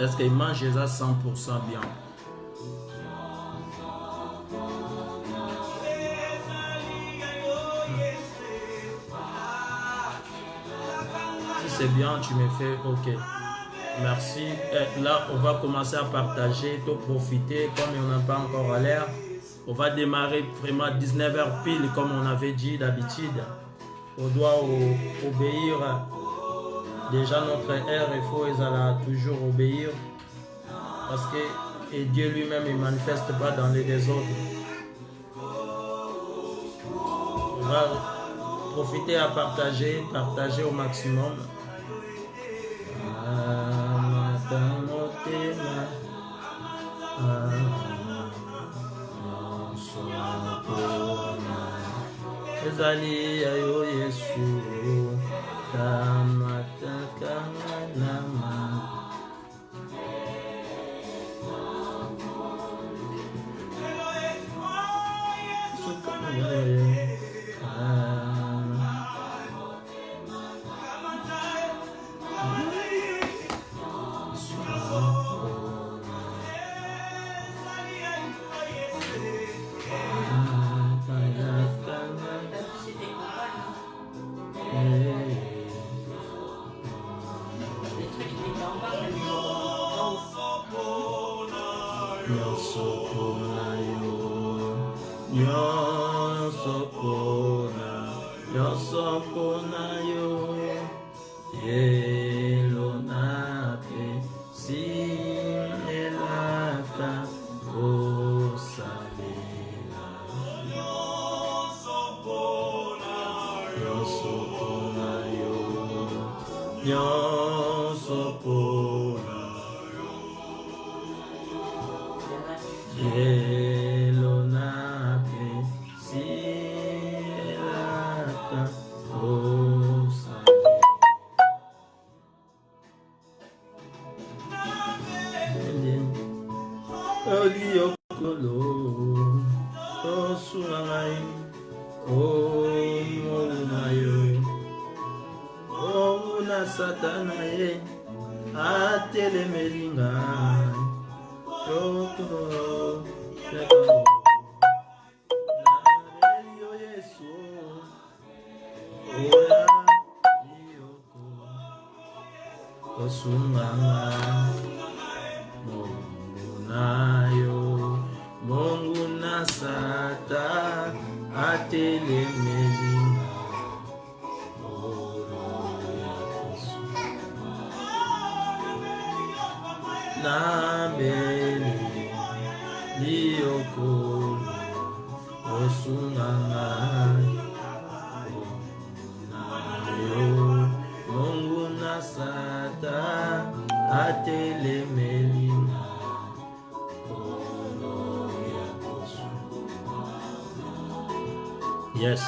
Est-ce qu'il mange ça 100% bien? Si c'est bien, tu me fais OK. Merci. Là, on va commencer à partager, de profiter comme on n'a pas encore à l'air. On va démarrer vraiment à 19h pile comme on avait dit d'habitude. On doit obéir. Déjà notre ère, il faut toujours obéir. Parce que Dieu lui-même ne manifeste pas dans les désordres. On va profiter à partager au maximum. Ezali ayo Yesu kamataka nama Yes.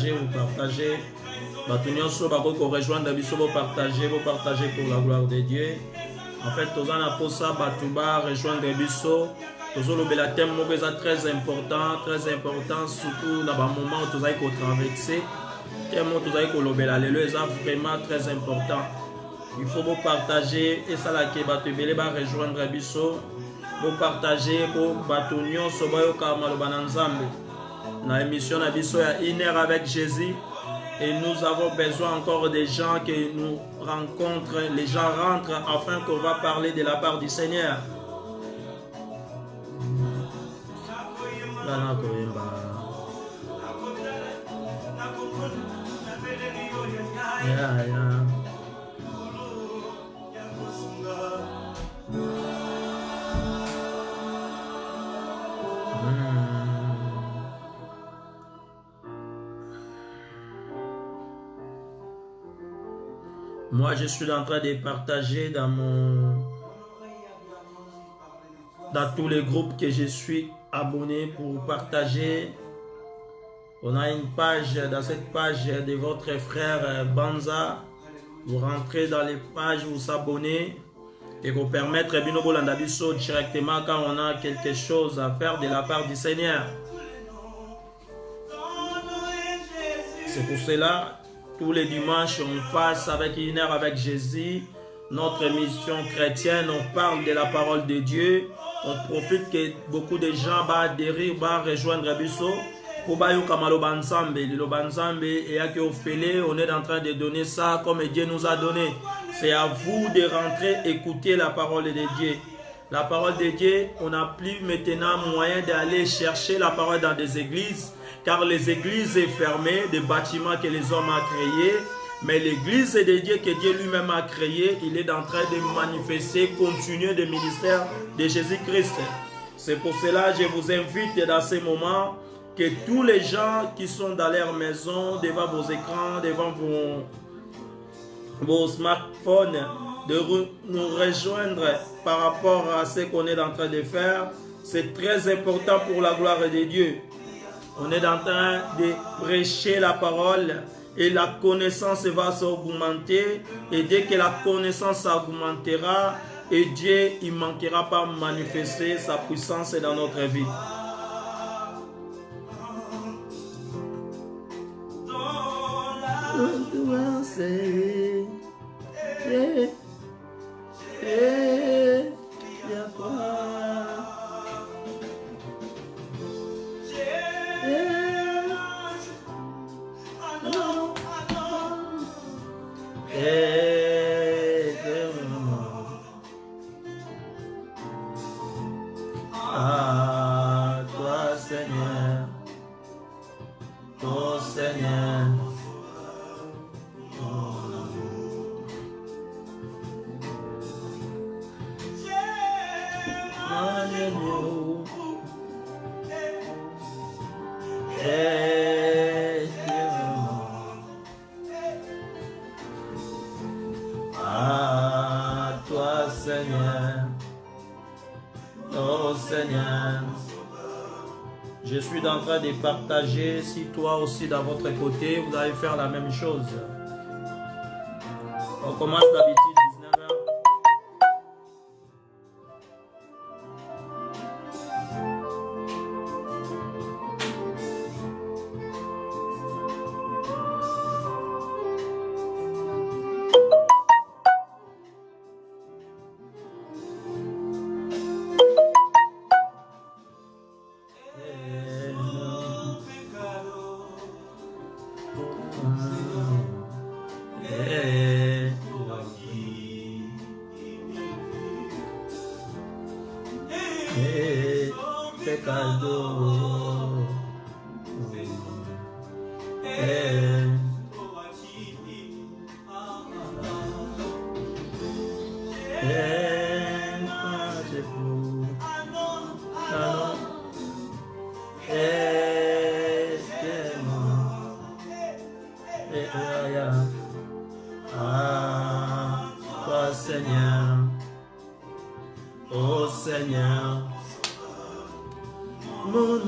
Vous partagez. Batunyoso bako rejoindre biso vous partagez pour la gloire de Dieu. En fait, tozana posa batuba rejoindre biso. Tozolo bela thème moko très important surtout dans le moment où tozai ko traverser. Thème tozai ko lobela lelo eza vraiment très important. Il faut vous partager et ça la ke batubele ba rejoindre biso. Vous partagez pour batunyoso bayo kama lobana nzambe. Dans l'émission Nabiso, il y a 1 heure avec Jésus et nous avons besoin encore des gens qui nous rencontrent, les gens rentrent afin qu'on va parler de la part du Seigneur. Moi, je suis en train de partager dans tous les groupes que je suis abonné pour partager. On a une page, dans cette page de votre frère Banza. Vous rentrez dans les pages, vous abonnez et vous permettre directement quand on a quelque chose à faire de la part du Seigneur. C'est pour cela, tous les dimanches, on passe avec une heure avec Jésus. Notre mission chrétienne, on parle de la parole de Dieu. On profite que beaucoup de gens vont adhérer, vont rejoindre Bisso. Pour on est en train de donner ça comme Dieu nous a donné. C'est à vous de rentrer, écouter la parole de Dieu. La parole de Dieu, on n'a plus maintenant moyen d'aller chercher la parole dans des églises, car les églises sont fermées, des bâtiments que les hommes ont créés. Mais l'église de Dieu que Dieu lui-même a créée, il est en train de manifester, continuer le ministère de Jésus-Christ. C'est pour cela que je vous invite dans ces moments que tous les gens qui sont dans leur maison, devant vos écrans, devant vos smartphones, de nous rejoindre par rapport à ce qu'on est en train de faire. C'est très important pour la gloire de Dieu. On est en train de prêcher la parole et la connaissance va s'augmenter. Et dès que la connaissance augmentera, et Dieu ne manquera pas de manifester sa puissance dans notre vie. À toi, Seigneur, oh Seigneur. À toi, Seigneur, oh Seigneur, je suis en train de partager. Si toi aussi dans votre côté, vous allez faire la même chose. On commence d'habitude 19h. Toi, Seigneur, oh Seigneur, mon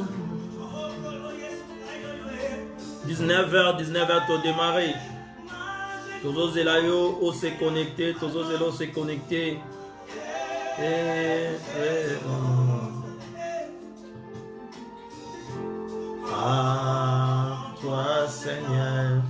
19h tout démarrer. Tous os élayos au se connecter, tous os élos se connecter. À toi, Seigneur.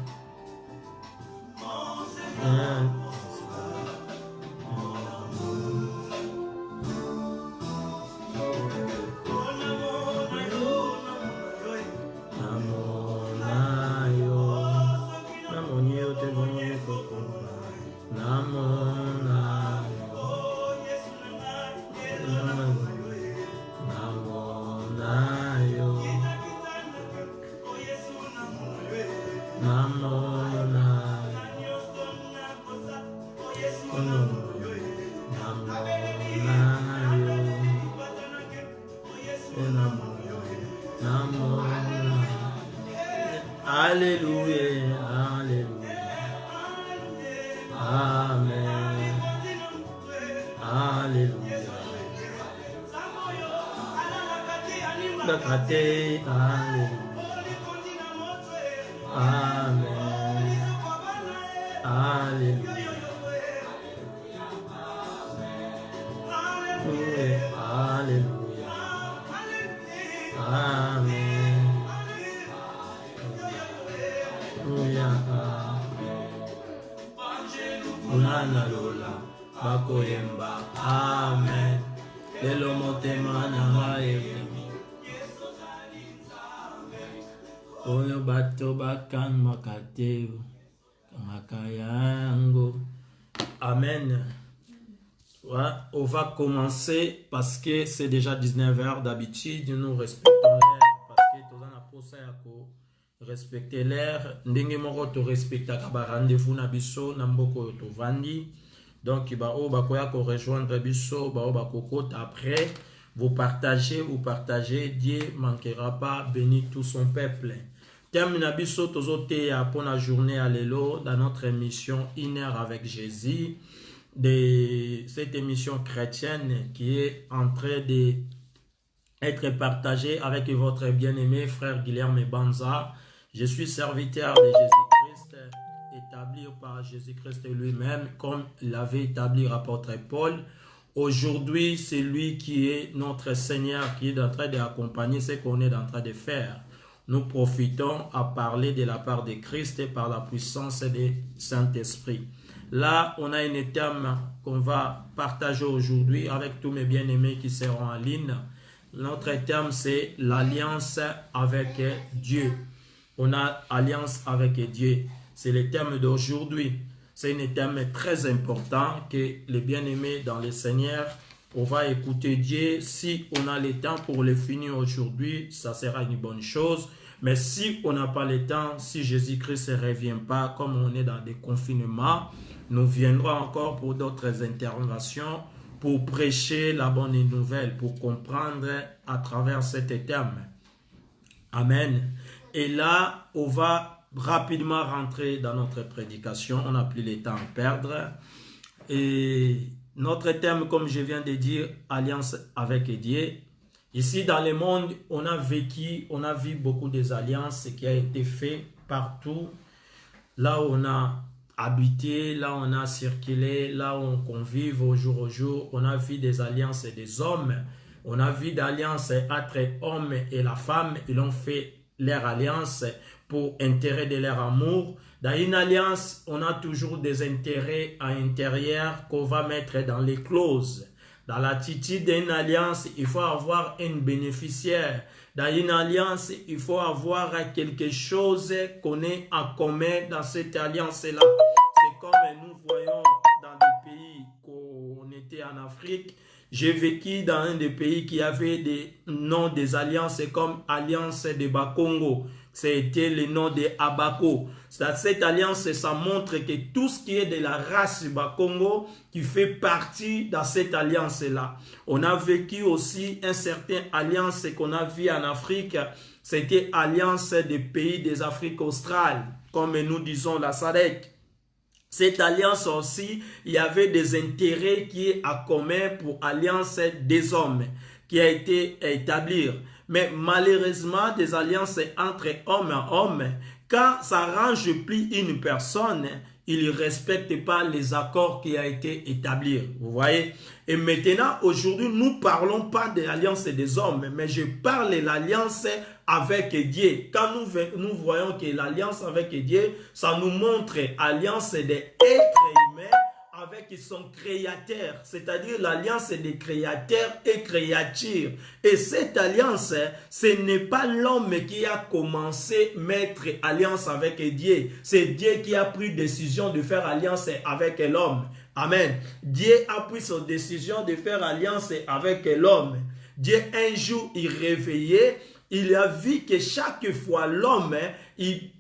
Alléluia, alléluia. Dakate, Alléluia. Amen. Alléluia. Alléluia. Amen. Alléluia. Unana lola bakoyemba. Amen. Lelo motema na oyo bato bakan makateo makayango. Amen. Ouais, on va commencer parce que c'est déjà 19h d'habitude. Nous respectons l'heure parce que tous en apôtres respecter l'heure. Ndenge moko to respecta ka rendez-vous na biso na mboko to vandi. Donc ba o ba koya ko rejoindre biso ba o ba kokota après vous partagez, Dieu manquera pas, bénit tout son peuple. Thème na biso tozote ya pour la journée à l'élo dans notre émission 1 heure avec Jésus. De cette émission chrétienne qui est en train d'être partagée avec votre bien-aimé frère Guilherme Banza. Je suis serviteur de Jésus-Christ, établi par Jésus-Christ lui-même, comme l'avait établi l'apôtre Paul. Aujourd'hui, c'est lui qui est notre Seigneur, qui est en train d'accompagner ce qu'on est en train de faire. Nous profitons à parler de la part de Christ et par la puissance du Saint-Esprit. Là, on a un thème qu'on va partager aujourd'hui avec tous mes bien-aimés qui seront en ligne. Notre thème, c'est l'alliance avec Dieu. On a alliance avec Dieu. C'est le thème d'aujourd'hui. C'est un thème très important que les bien-aimés dans le Seigneur, on va écouter Dieu. Si on a le temps pour le finir aujourd'hui, ça sera une bonne chose. Mais si on n'a pas le temps, si Jésus-Christ ne revient pas, comme on est dans des confinements, nous viendrons encore pour d'autres interventions pour prêcher la bonne nouvelle, pour comprendre à travers cet thème. Amen. Et là, on va rapidement rentrer dans notre prédication. On n'a plus le temps à perdre. Et notre thème, comme je viens de dire, alliance avec Dieu. Ici, dans le monde, on a vu beaucoup des alliances qui ont été faites partout. Là où on a habité, là où on a circulé, là où on convive au jour, on a vu des alliances des hommes. On a vu d'alliances entre l'homme et la femme. Ils ont fait leur alliance pour intérêt de leur amour. Dans une alliance, on a toujours des intérêts à l'intérieur qu'on va mettre dans les clauses. Dans l'attitude d'une alliance, il faut avoir un bénéficiaire. Dans une alliance, il faut avoir quelque chose qu'on ait en commun dans cette alliance-là. C'est comme nous voyons dans des pays qu'on était en Afrique. J'ai vécu dans un des pays qui avait des noms des alliances comme Alliance de Bakongo. C'était le nom de Abako. Cette alliance, ça montre que tout ce qui est de la race Bakongo qui fait partie de cette alliance-là. On a vécu aussi une certaine alliance qu'on a vu en Afrique. C'était alliance des pays des Afriques australes, comme nous disons la SADC. Cette alliance aussi, il y avait des intérêts qui est à commun pour alliance des hommes qui a été établie. Mais malheureusement, des alliances entre hommes et hommes, quand ça arrange plus une personne, il ne respecte pas les accords qui ont été établis. Vous voyez? Et maintenant, aujourd'hui, nous ne parlons pas de l'alliance des hommes, mais je parle de l'alliance avec Dieu. Quand nous voyons que l'alliance avec Dieu, ça nous montre l'alliance des êtres humains avec son créateur, c'est-à-dire l'alliance des créateurs et créatures. Et cette alliance, ce n'est pas l'homme qui a commencé à mettre alliance avec Dieu. C'est Dieu qui a pris décision de faire alliance avec l'homme. Amen. Dieu a pris sa décision de faire alliance avec l'homme. Dieu, un jour, il réveillait, il a vu que chaque fois l'homme, il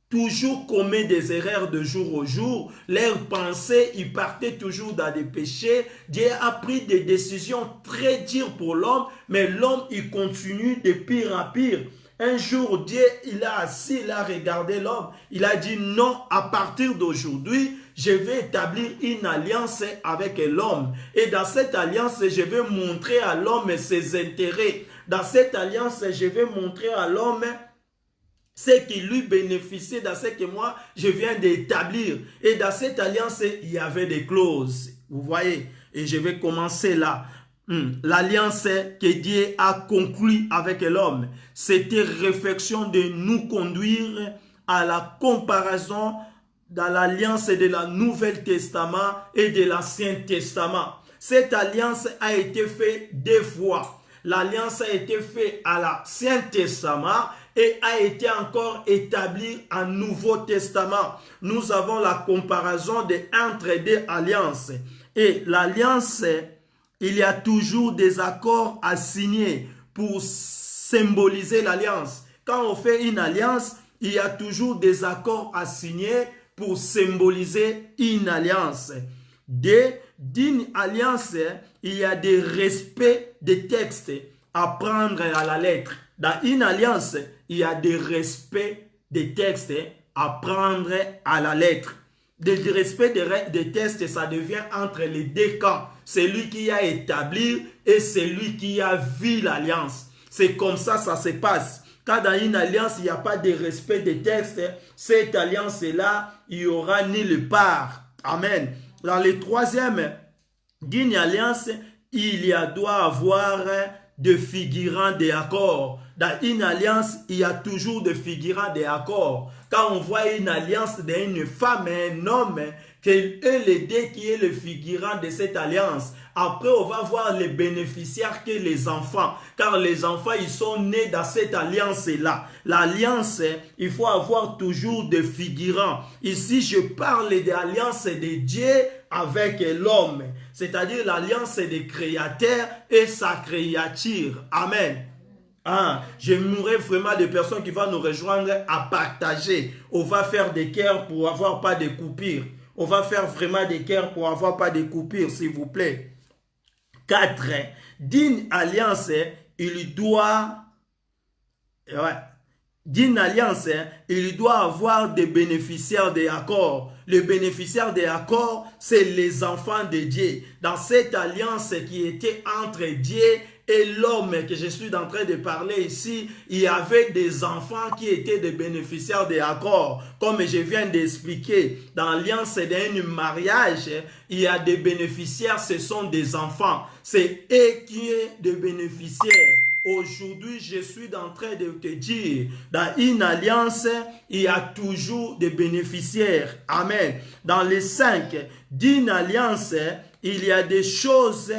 toujours commet des erreurs de jour au jour. Leurs pensées, ils partaient toujours dans des péchés. Dieu a pris des décisions très dures pour l'homme, mais l'homme, il continue de pire en pire. Un jour, Dieu, il a assis, il a regardé l'homme. Il a dit non, à partir d'aujourd'hui, je vais établir une alliance avec l'homme. Et dans cette alliance, je vais montrer à l'homme ses intérêts. dans cette alliance, je vais montrer à l'homme ce qui lui bénéficiait dans ce que moi, je viens d'établir. Et dans cette alliance, il y avait des clauses. Vous voyez? Et je vais commencer là. L'alliance que Dieu a conclue avec l'homme, c'était réflexion de nous conduire à la comparaison dans l'alliance de la Nouvelle Testament et de l'Ancien Testament. Cette alliance a été faite 2 fois. L'alliance a été faite à l'Ancien Testament et a été encore établie en Nouveau Testament. Nous avons la comparaison entre 2 alliances. Et l'alliance, il y a toujours des accords à signer pour symboliser l'alliance. Quand on fait une alliance, il y a toujours des accords à signer pour symboliser une alliance. D'une alliance, il y a des respects des textes à prendre à la lettre. Dans une alliance, il y a des respects des textes à prendre à la lettre. Le respect des textes, ça devient entre les 2 camps. Celui qui a établi et celui qui a vu l'alliance. C'est comme ça se passe. Quand dans une alliance, il n'y a pas de respect des textes, cette alliance-là, il n'y aura nulle part. Amen. Dans le 3e, d'une alliance, doit avoir de figurants des accords. Dans une alliance, il y a toujours des figurants des accords. Quand on voit une alliance d'une femme et un homme, c'est le Dieu qui est le figurant de cette alliance. Après, on va voir les bénéficiaires que les enfants. Car les enfants, ils sont nés dans cette alliance-là. L'alliance, il faut avoir toujours des figurants. Ici, je parle de l'alliance de Dieu avec l'homme. C'est-à-dire l'alliance des créateurs et sa créature. Amen. Je mourrai vraiment de personnes qui vont nous rejoindre à partager. On va faire des cœurs pour avoir pas de coupures. On va faire vraiment des cœurs pour avoir pas de coupures, s'il vous plaît. 4. D'une alliance, il doit... D'une alliance, il doit avoir des bénéficiaires des accords. Les bénéficiaires des accords, c'est les enfants de Dieu. Dans cette alliance qui était entre Dieu et l'homme que je suis en train de parler ici, il y avait des enfants qui étaient des bénéficiaires des accords. Comme je viens d'expliquer, dans l'alliance d'un mariage, il y a des bénéficiaires, ce sont des enfants. C'est eux qui sont des bénéficiaires. Aujourd'hui, je suis en train de te dire, dans une alliance, il y a toujours des bénéficiaires. Amen. Dans les 5, d'une alliance, il y a des choses,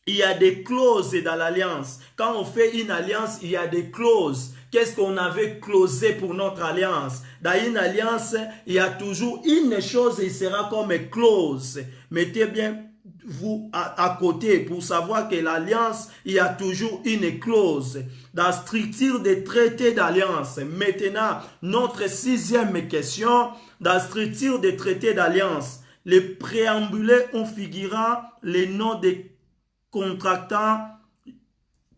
il y a des clauses dans l'alliance. Quand on fait une alliance, il y a des clauses. Qu'est-ce qu'on avait closé pour notre alliance? Dans une alliance, il y a toujours une chose et il sera comme une clause. Mettez bien vous à côté pour savoir que l'alliance, il y a toujours une clause. Dans la structure des traités d'alliance. Maintenant, notre 6e question, dans la structure des traités d'alliance, les préambulés ont figurant les noms des contractants.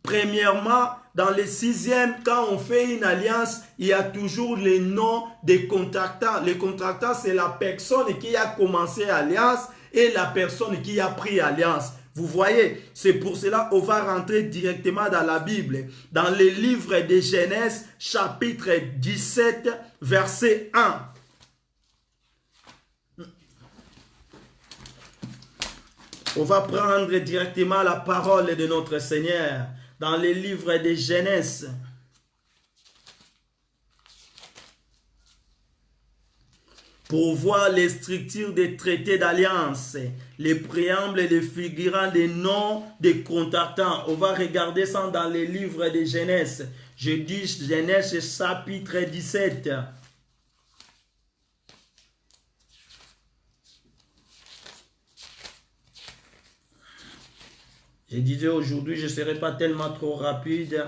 Premièrement, dans le 6e, quand on fait une alliance, il y a toujours les noms des contractants. Les contractants, c'est la personne qui a commencé l'alliance et la personne qui a pris alliance. Vous voyez, c'est pour cela qu'on va rentrer directement dans la Bible. Dans le livre de Genèse, chapitre 17, verset 1. On va prendre directement la parole de notre Seigneur. Dans le livre de Genèse. Pour voir les structures des traités d'alliance, les préambles et les figurants des noms des contractants. On va regarder ça dans les livres de Genèse. Je dis Genèse chapitre 17. Je disais aujourd'hui, je ne serai pas tellement trop rapide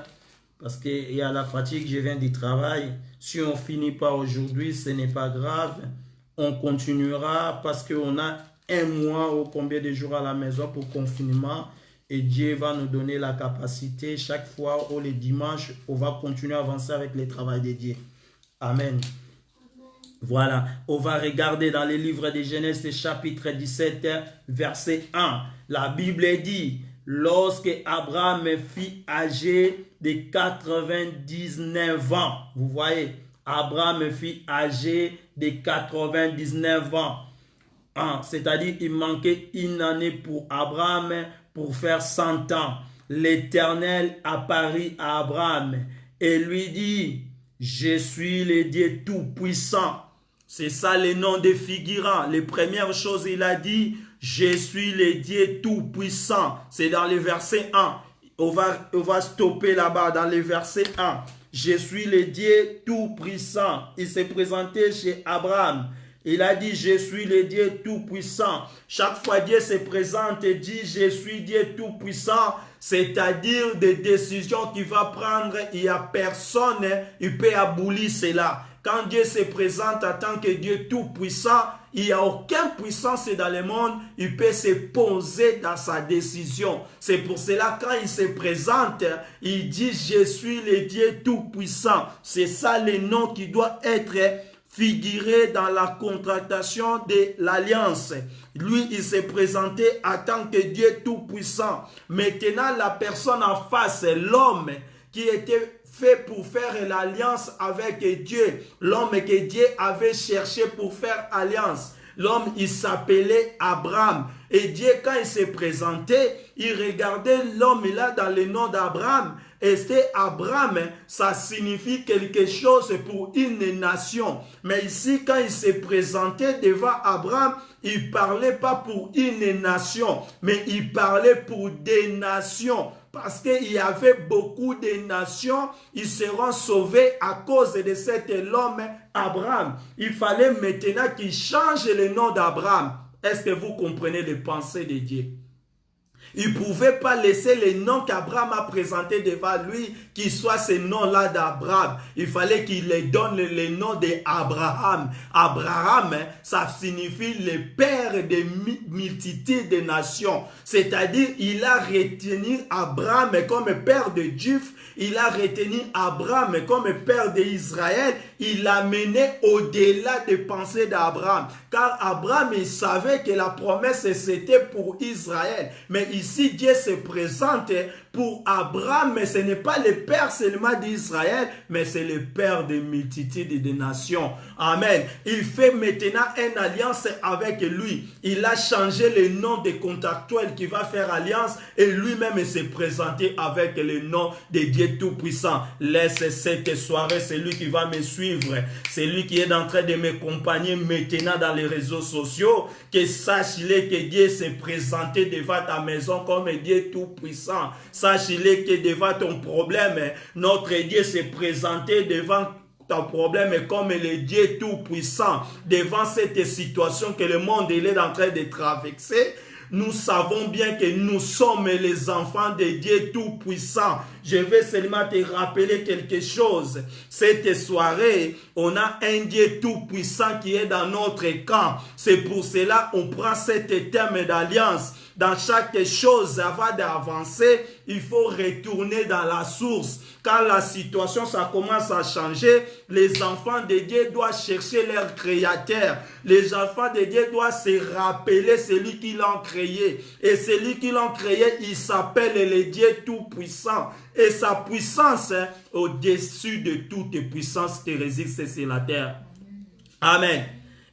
parce qu'il y a la fatigue, je viens du travail. Si on ne finit pas aujourd'hui, ce n'est pas grave. On continuera parce qu'on a un mois ou combien de jours à la maison pour confinement. Et Dieu va nous donner la capacité chaque fois ou les dimanches, on va continuer à avancer avec le travail de Dieu. Amen. Voilà, on va regarder dans les livres de Genèse, chapitre 17, verset 1. La Bible dit... lorsque Abraham fut âgé de 99 ans. Vous voyez, Abraham fut âgé de 99 ans. C'est-à-dire qu'il manquait une année pour Abraham pour faire 100 ans. L'Éternel apparut à Abraham et lui dit, je suis le Dieu Tout-Puissant. C'est ça le nom des figurants. Les premières choses, il a dit, je suis le Dieu Tout-Puissant. C'est dans le verset 1. On va stopper là-bas dans le verset 1. Je suis le Dieu Tout-Puissant. Il s'est présenté chez Abraham. Il a dit, je suis le Dieu Tout-Puissant. Chaque fois Dieu se présente et dit, je suis Dieu Tout-Puissant, c'est-à-dire des décisions qu'il va prendre, il n'y a personne, il peut abolir cela. Quand Dieu se présente en tant que Dieu Tout-Puissant, il n'y a aucune puissance dans le monde, il peut se poser dans sa décision. C'est pour cela quand il se présente, il dit, je suis le Dieu Tout-Puissant. C'est ça le nom qui doit être figuré dans la contractation de l'alliance. Lui, il s'est présenté en tant que Dieu Tout-Puissant. Maintenant, la personne en face, l'homme qui était fait pour faire l'alliance avec Dieu, l'homme que Dieu avait cherché pour faire alliance. L'homme, il s'appelait Abraham. Et Dieu, quand il s'est présenté, il regardait l'homme là dans le nom d'Abraham. Et c'est Abraham, ça signifie quelque chose pour une nation. Mais ici, quand il s'est présenté devant Abraham, il ne parlait pas pour une nation, mais il parlait pour des nations. Parce qu'il y avait beaucoup de nations, ils seront sauvés à cause de cet homme Abraham. Il fallait maintenant qu'il change le nom d'Abraham. Est-ce que vous comprenez les pensées de Dieu? Il ne pouvait pas laisser les noms qu'Abraham a présentés devant lui, qu'il soit ces noms-là d'Abraham. Il fallait qu'il les donne le nom d'Abraham. Abraham, ça signifie le père des multitudes de nations. C'est-à-dire, il a retenu Abraham comme père de Juifs. Il a retenu Abraham comme père d'Israël. Il l'a mené au-delà des pensées d'Abraham. Car Abraham, il savait que la promesse, c'était pour Israël. Mais ici, Dieu se présente pour Abraham, mais ce n'est pas le père seulement d'Israël, mais c'est le père des multitudes de nations. Amen. Il fait maintenant une alliance avec lui. Il a changé le nom des contractuels qui va faire alliance et lui-même s'est présenté avec le nom de Dieu Tout-Puissant. Laisse cette soirée, c'est lui qui va me suivre. C'est lui qui est en train de m'accompagner maintenant dans les réseaux sociaux. Que sache-le que Dieu s'est présenté devant ta maison comme Dieu Tout-Puissant. Sache-le que devant ton problème, notre Dieu s'est présenté devant ton problème comme le Dieu Tout-Puissant. Devant cette situation que le monde est en train de traverser, nous savons bien que nous sommes les enfants de Dieu Tout-Puissant. Je vais seulement te rappeler quelque chose. Cette soirée, on a un Dieu Tout-Puissant qui est dans notre camp. C'est pour cela qu'on prend cet thème d'alliance. Dans chaque chose, avant d'avancer, il faut retourner dans la source. Quand la situation, ça commence à changer, les enfants de Dieu doivent chercher leur créateur. Les enfants de Dieu doivent se rappeler celui qui l'a créé. Et celui qui l'a créé, il s'appelle le Dieu Tout-Puissant. Et sa puissance, au-dessus de toute puissance qui résiste sur la terre. Amen.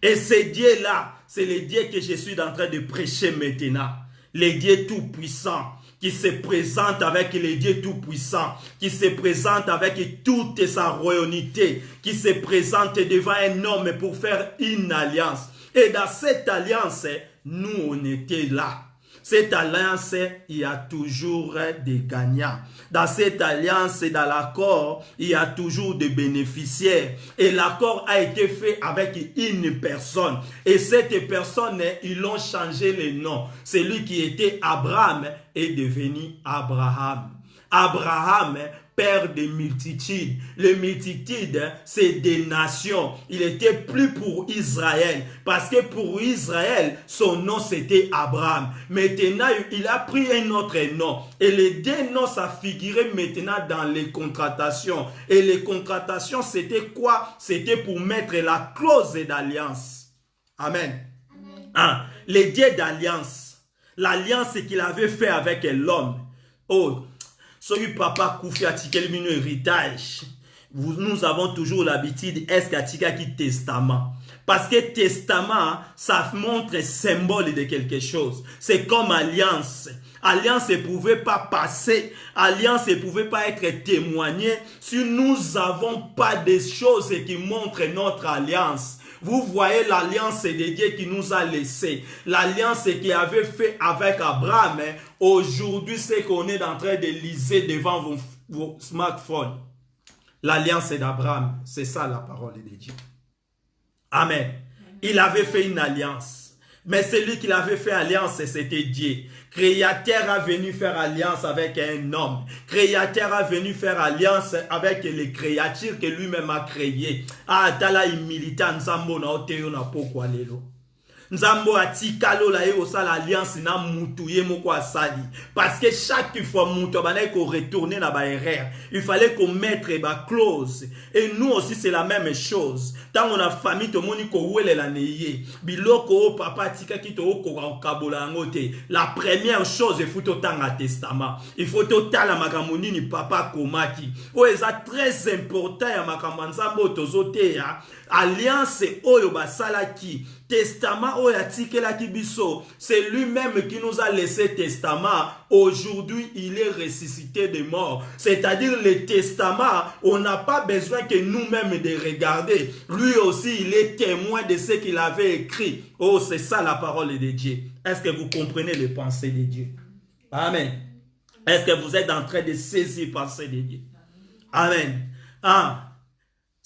Et ce Dieu-là, c'est le Dieu que je suis en train de prêcher maintenant. Le Dieu Tout-Puissant qui se présente avec le Dieu Tout-Puissant, qui se présente avec toute sa royauté, qui se présente devant un homme pour faire une alliance. Et dans cette alliance, nous, on était là. Cette alliance, il y a toujours des gagnants. Dans cette alliance et dans l'accord, il y a toujours des bénéficiaires. Et l'accord a été fait avec une personne. Et cette personne, ils l'ont changé le nom. Celui qui était Abraham est devenu Abraham. Abraham, père des multitudes. Les multitudes, c'est des nations. Il était plus pour Israël. Parce que pour Israël, son nom c'était Abraham. Maintenant, il a pris un autre nom. Et les deux noms, ça figurait maintenant dans les contratations. Et les contratations, c'était quoi? C'était pour mettre la clause d'alliance. Amen. Les dieux d'alliance. L'alliance qu'il avait fait avec l'homme. Oh, celui papa Koufi a tiqué le héritage. Nous avons toujours l'habitude, est-ce qu'il y a qui testament? Parce que testament, ça montre un symbole de quelque chose. C'est comme alliance. Alliance ne pouvait pas passer. Alliance ne pouvait pas être témoignée si nous n'avons pas des choses qui montrent notre alliance. Vous voyez l'alliance de Dieu qui nous a laissé. L'alliance qu'il avait fait avec Abraham. Aujourd'hui, c'est qu'on est en train de liser devant vos smartphones. L'alliance d'Abraham, c'est ça la parole de Dieu. Amen. Il avait fait une alliance. Mais celui qui avait fait alliance, c'était Dieu. Créateur a venu faire alliance avec un homme. Créateur a venu faire alliance avec les créatures que lui-même a créées. Ah, tala imilita nzambo na oteyo na pokwa lelo. Nzambo atikalo la osala alliance na mutu ye moko asali. Parce que chaque fois mutu banay ko retourner na ba erreur. Il fallait qu'on mette ba clause. Et nous aussi c'est la même chose. Tant on a famille to moni ko wele la neye. Biloko papa tika ki to ko kabola ngote. La première chose il faut to tanga testament. Il faut to tala makamoni ni papa komaki. O eza très important ya makambo nzambo tozote ya. Alliance oyo basala ki testament oyo atikela ki biso, c'est lui-même qui nous a laissé testament. Aujourd'hui, il est ressuscité des morts. C'est-à-dire le testament, on n'a pas besoin que nous-mêmes de regarder. Lui aussi, il est témoin de ce qu'il avait écrit. Oh, c'est ça la parole de Dieu. Est-ce que vous comprenez les pensées de Dieu? Amen. Est-ce que vous êtes en train de saisir les pensées de Dieu? Amen. Ah.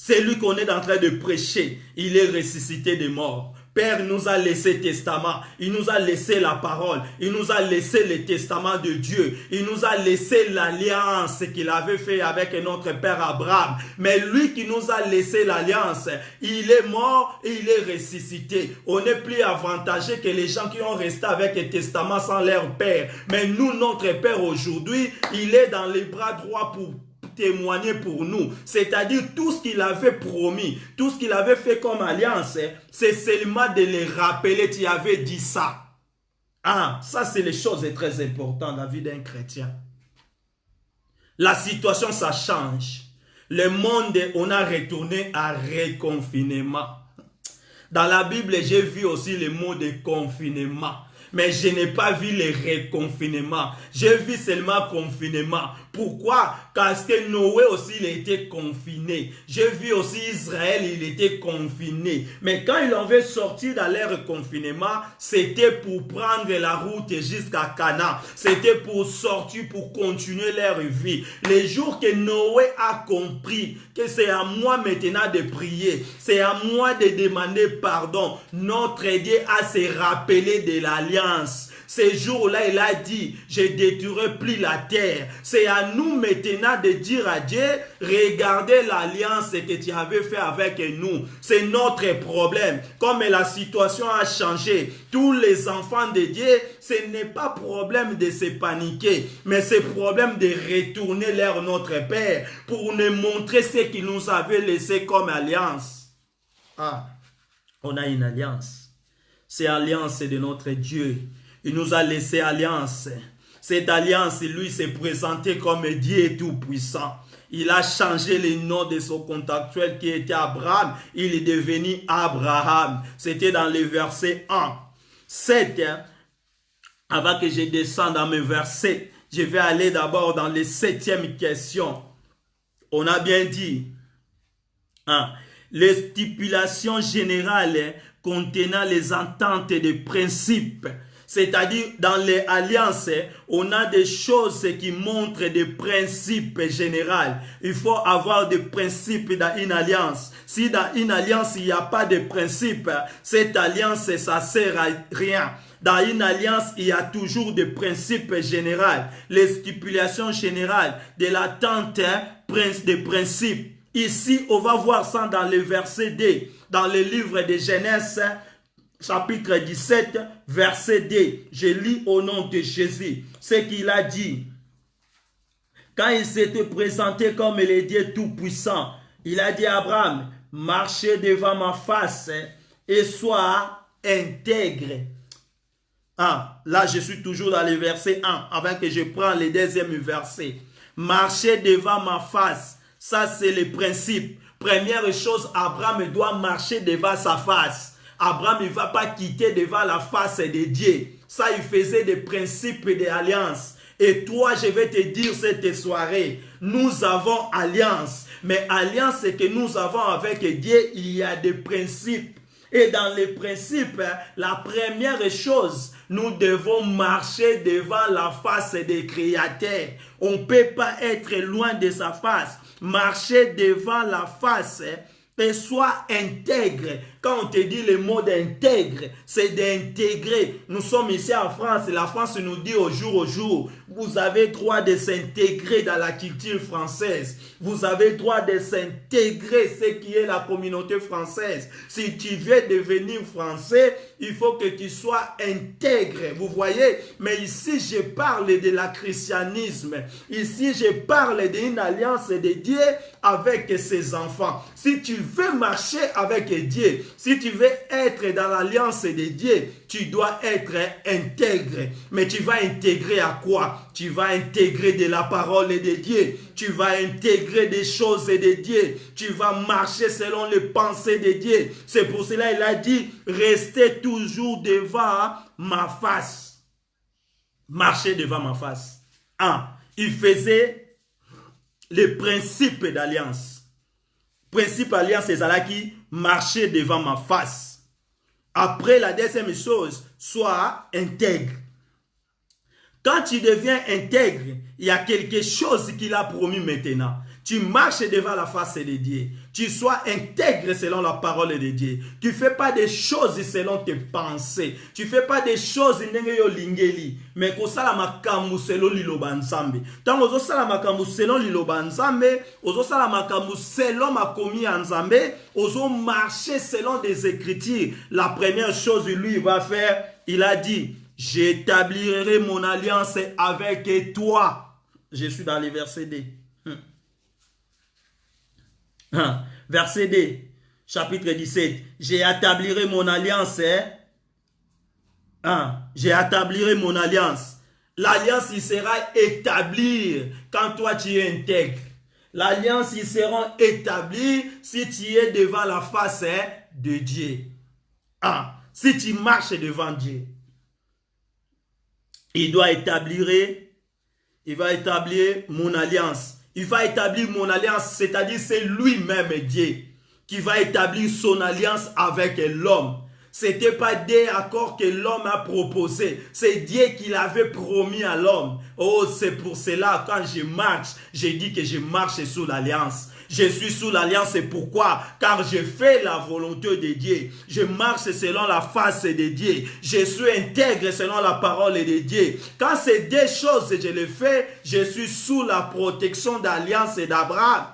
C'est lui qu'on est en train de prêcher. Il est ressuscité des morts. Père nous a laissé testament. Il nous a laissé la parole. Il nous a laissé le testament de Dieu. Il nous a laissé l'alliance qu'il avait fait avec notre père Abraham. Mais lui qui nous a laissé l'alliance, il est mort et il est ressuscité. On n'est plus avantagé que les gens qui ont resté avec le testament sans leur père. Mais nous, notre père aujourd'hui, il est dans les bras droits pour témoigner pour nous, c'est-à-dire tout ce qu'il avait promis, tout ce qu'il avait fait comme alliance, c'est seulement de les rappeler, tu avais dit ça. Ah, ça c'est les choses très importantes dans la vie d'un chrétien. La situation ça change. Le monde, on a retourné à reconfinement. Dans la Bible, j'ai vu aussi le mot de confinement. Mais je n'ai pas vu le reconfinement. J'ai vu seulement confinement. Pourquoi? Parce que Noé aussi, il était confiné. J'ai vu aussi Israël, il était confiné. Mais quand ils avaient sorti dans leur confinement, c'était pour prendre la route jusqu'à Canaan. C'était pour sortir, pour continuer leur vie. Les jours que Noé a compris que c'est à moi maintenant de prier, c'est à moi de demander pardon, notre Dieu a se rappelé de l'alliance. Ces jours-là, il a dit, je ne détruirai plus la terre. C'est à nous maintenant de dire à Dieu, regardez l'alliance que tu avais fait avec nous. C'est notre problème. Comme la situation a changé, tous les enfants de Dieu, ce n'est pas problème de se paniquer, mais c'est problème de retourner vers notre Père pour nous montrer ce qu'il nous avait laissé comme alliance. Ah, on a une alliance. C'est l'alliance de notre Dieu. Il nous a laissé alliance. Cette alliance, lui, s'est présenté comme Dieu tout-puissant. Il a changé le nom de son contractuel qui était Abraham. Il est devenu Abraham. C'était dans le verset 1. 7. Avant que je descende dans mes versets, je vais aller d'abord dans les 7e questions. On a bien dit. Les stipulations générales contenant les ententes et des principes. C'est-à-dire, dans les alliances, on a des choses qui montrent des principes généraux. Il faut avoir des principes dans une alliance. Si dans une alliance, il n'y a pas de principes, cette alliance, ça ne sert à rien. Dans une alliance, il y a toujours des principes généraux. Les stipulations générales de l'attente des principes. Ici, on va voir ça dans le verset 2, dans le livre de Genèse, chapitre 17, verset 2. Je lis au nom de Jésus ce qu'il a dit. Quand il s'était présenté comme le Dieu tout-puissant, il a dit à Abraham, marchez devant ma face et sois intègre. Ah, là, je suis toujours dans le verset 1, avant que je prenne le deuxième verset. Marcher devant ma face. Ça, c'est le principe. Première chose, Abraham doit marcher devant sa face. Abraham ne va pas quitter devant la face de Dieu. Ça, il faisait des principes et des alliances. Et toi, je vais te dire cette soirée, nous avons alliance. Mais alliance que nous avons avec Dieu, il y a des principes. Et dans les principes, la première chose, nous devons marcher devant la face des créateurs. On ne peut pas être loin de sa face. Marcher devant la face et sois intègre. Quand on te dit le mot d'intègre, c'est d'intégrer. Nous sommes ici en France et la France nous dit au jour, vous avez droit de s'intégrer dans la culture française. Vous avez droit de s'intégrer ce qui est la communauté française. Si tu veux devenir français, il faut que tu sois intègre. Vous voyez? Mais ici, je parle de la christianisme. Ici, je parle d'une alliance de Dieu avec ses enfants. Si tu veux marcher avec Dieu, si tu veux être dans l'alliance de Dieu, tu dois être intègre. Mais tu vas intégrer à quoi? Tu vas intégrer de la parole de Dieu. Tu vas intégrer des choses de Dieu. Tu vas marcher selon les pensées de Dieu. C'est pour cela qu'il a dit, restez toujours devant ma face. Marcher devant ma face. Il faisait les principes d'alliance. Principe alliance, c'est ça qui marcher devant ma face. Après, la deuxième chose, sois intègre. Quand tu deviens intègre, il y a quelque chose qu'il a promis maintenant. Tu marches devant la face de Dieu. Tu sois intègre selon la parole de Dieu. Tu ne fais pas des choses selon tes pensées. Tu ne fais pas des choses mais que ça la makamu selon liloba nzambe. Tant que ça la makamu selon liloba nzambe, ozo ça la makamu selon makomi nzambe, ozo marcher selon des écritures. La première chose lui il va faire, il a dit, j'établirai mon alliance avec toi. Je suis dans le verset 2. Verset 2, chapitre 17. J'établirai mon alliance. J'établirai mon alliance. L'alliance, il sera établie quand toi tu es intègre. L'alliance, il sera établie si tu es devant la face de Dieu. Si tu marches devant Dieu. Il va établir mon alliance. Il va établir mon alliance, c'est-à-dire c'est lui-même Dieu qui va établir son alliance avec l'homme. Ce n'était pas des accords que l'homme a proposés, c'est Dieu qui l'avait promis à l'homme. Oh, c'est pour cela, quand je marche, je dis que je marche sous l'alliance. Je suis sous l'alliance, c'est pourquoi? Car je fais la volonté de Dieu. Je marche selon la face de Dieu. Je suis intègre selon la parole de Dieu. Quand ces deux choses, je les fais, je suis sous la protection d'alliance d'Abraham.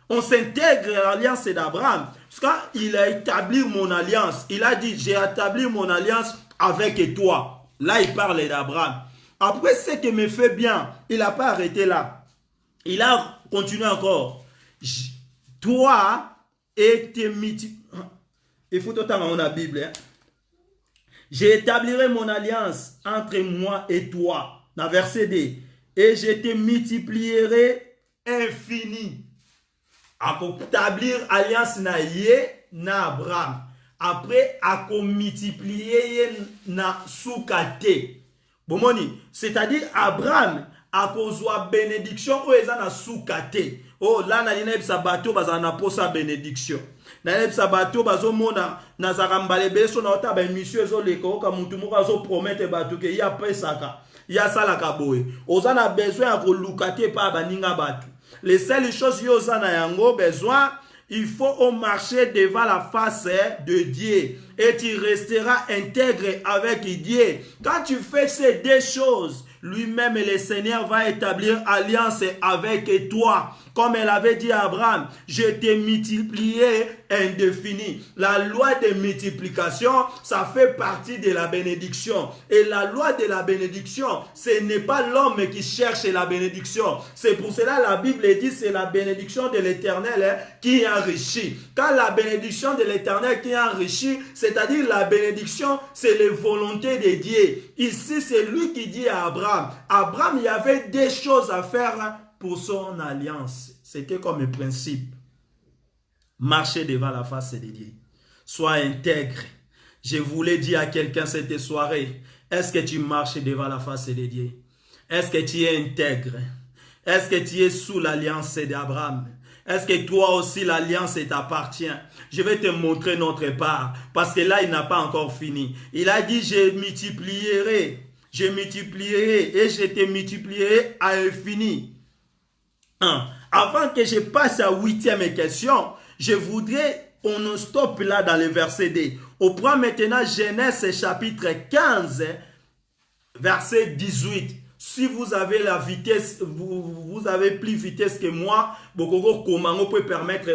On s'intègre à l'alliance d'Abraham. Quand il a établi mon alliance, il a dit, j'ai établi mon alliance avec toi. Là, il parle d'Abraham. Après, ce qui me fait bien, il n'a pas arrêté là. Il a continué encore. Toi et tes il faut tout dans la Bible. J'établirai mon alliance entre moi et toi. Dans verset 2. Et je te multiplierai infini. À établir alliance na ye na Abraham. Après, à multiplier na soukate. Bomoni, c'est-à-dire Abraham a kozwa bénédiction ou ezana soukate. Oh, là na lina ebisa bato bazana posa bénédiction. Na ebisa bato bazomona na zakambale beso na ota ba émission zo leko ka mutu moko azo promettre bato ke ya pesaka. Ya salaka boye. Ozana besoin ya kolukate pa baninga bato. Les seules choses yozana yango besoin, il faut marcher devant la face de Dieu et tu resteras intègre avec Dieu. Quand tu fais ces deux choses, lui-même le Seigneur va établir alliance avec toi. Comme elle avait dit à Abraham, je t'ai multiplié indéfini. La loi de multiplication, ça fait partie de la bénédiction. Et la loi de la bénédiction, ce n'est pas l'homme qui cherche la bénédiction. C'est pour cela la Bible dit c'est la bénédiction de l'Éternel qui enrichit. Quand la bénédiction de l'Éternel qui enrichit, ce C'est-à-dire la bénédiction, c'est les volontés de Dieu. Ici, c'est lui qui dit à Abraham. Abraham, il y avait des choses à faire pour son alliance. C'était comme un principe. Marcher devant la face de Dieu. Sois intègre. Je voulais dire à quelqu'un cette soirée, est-ce que tu marches devant la face de Dieu? Est-ce que tu es intègre? Est-ce que tu es sous l'alliance d'Abraham? Est-ce que toi aussi l'alliance t'appartient? Je vais te montrer notre part. Parce que là, il n'a pas encore fini. Il a dit, je multiplierai et je te multiplierai à l'infini. Avant que je passe à la 8e question, je voudrais, on stoppe là dans le verset 2. On prend maintenant Genèse chapitre 15, verset 18. Si vous avez la vitesse, vous avez plus vitesse que moi, comment peut permettre,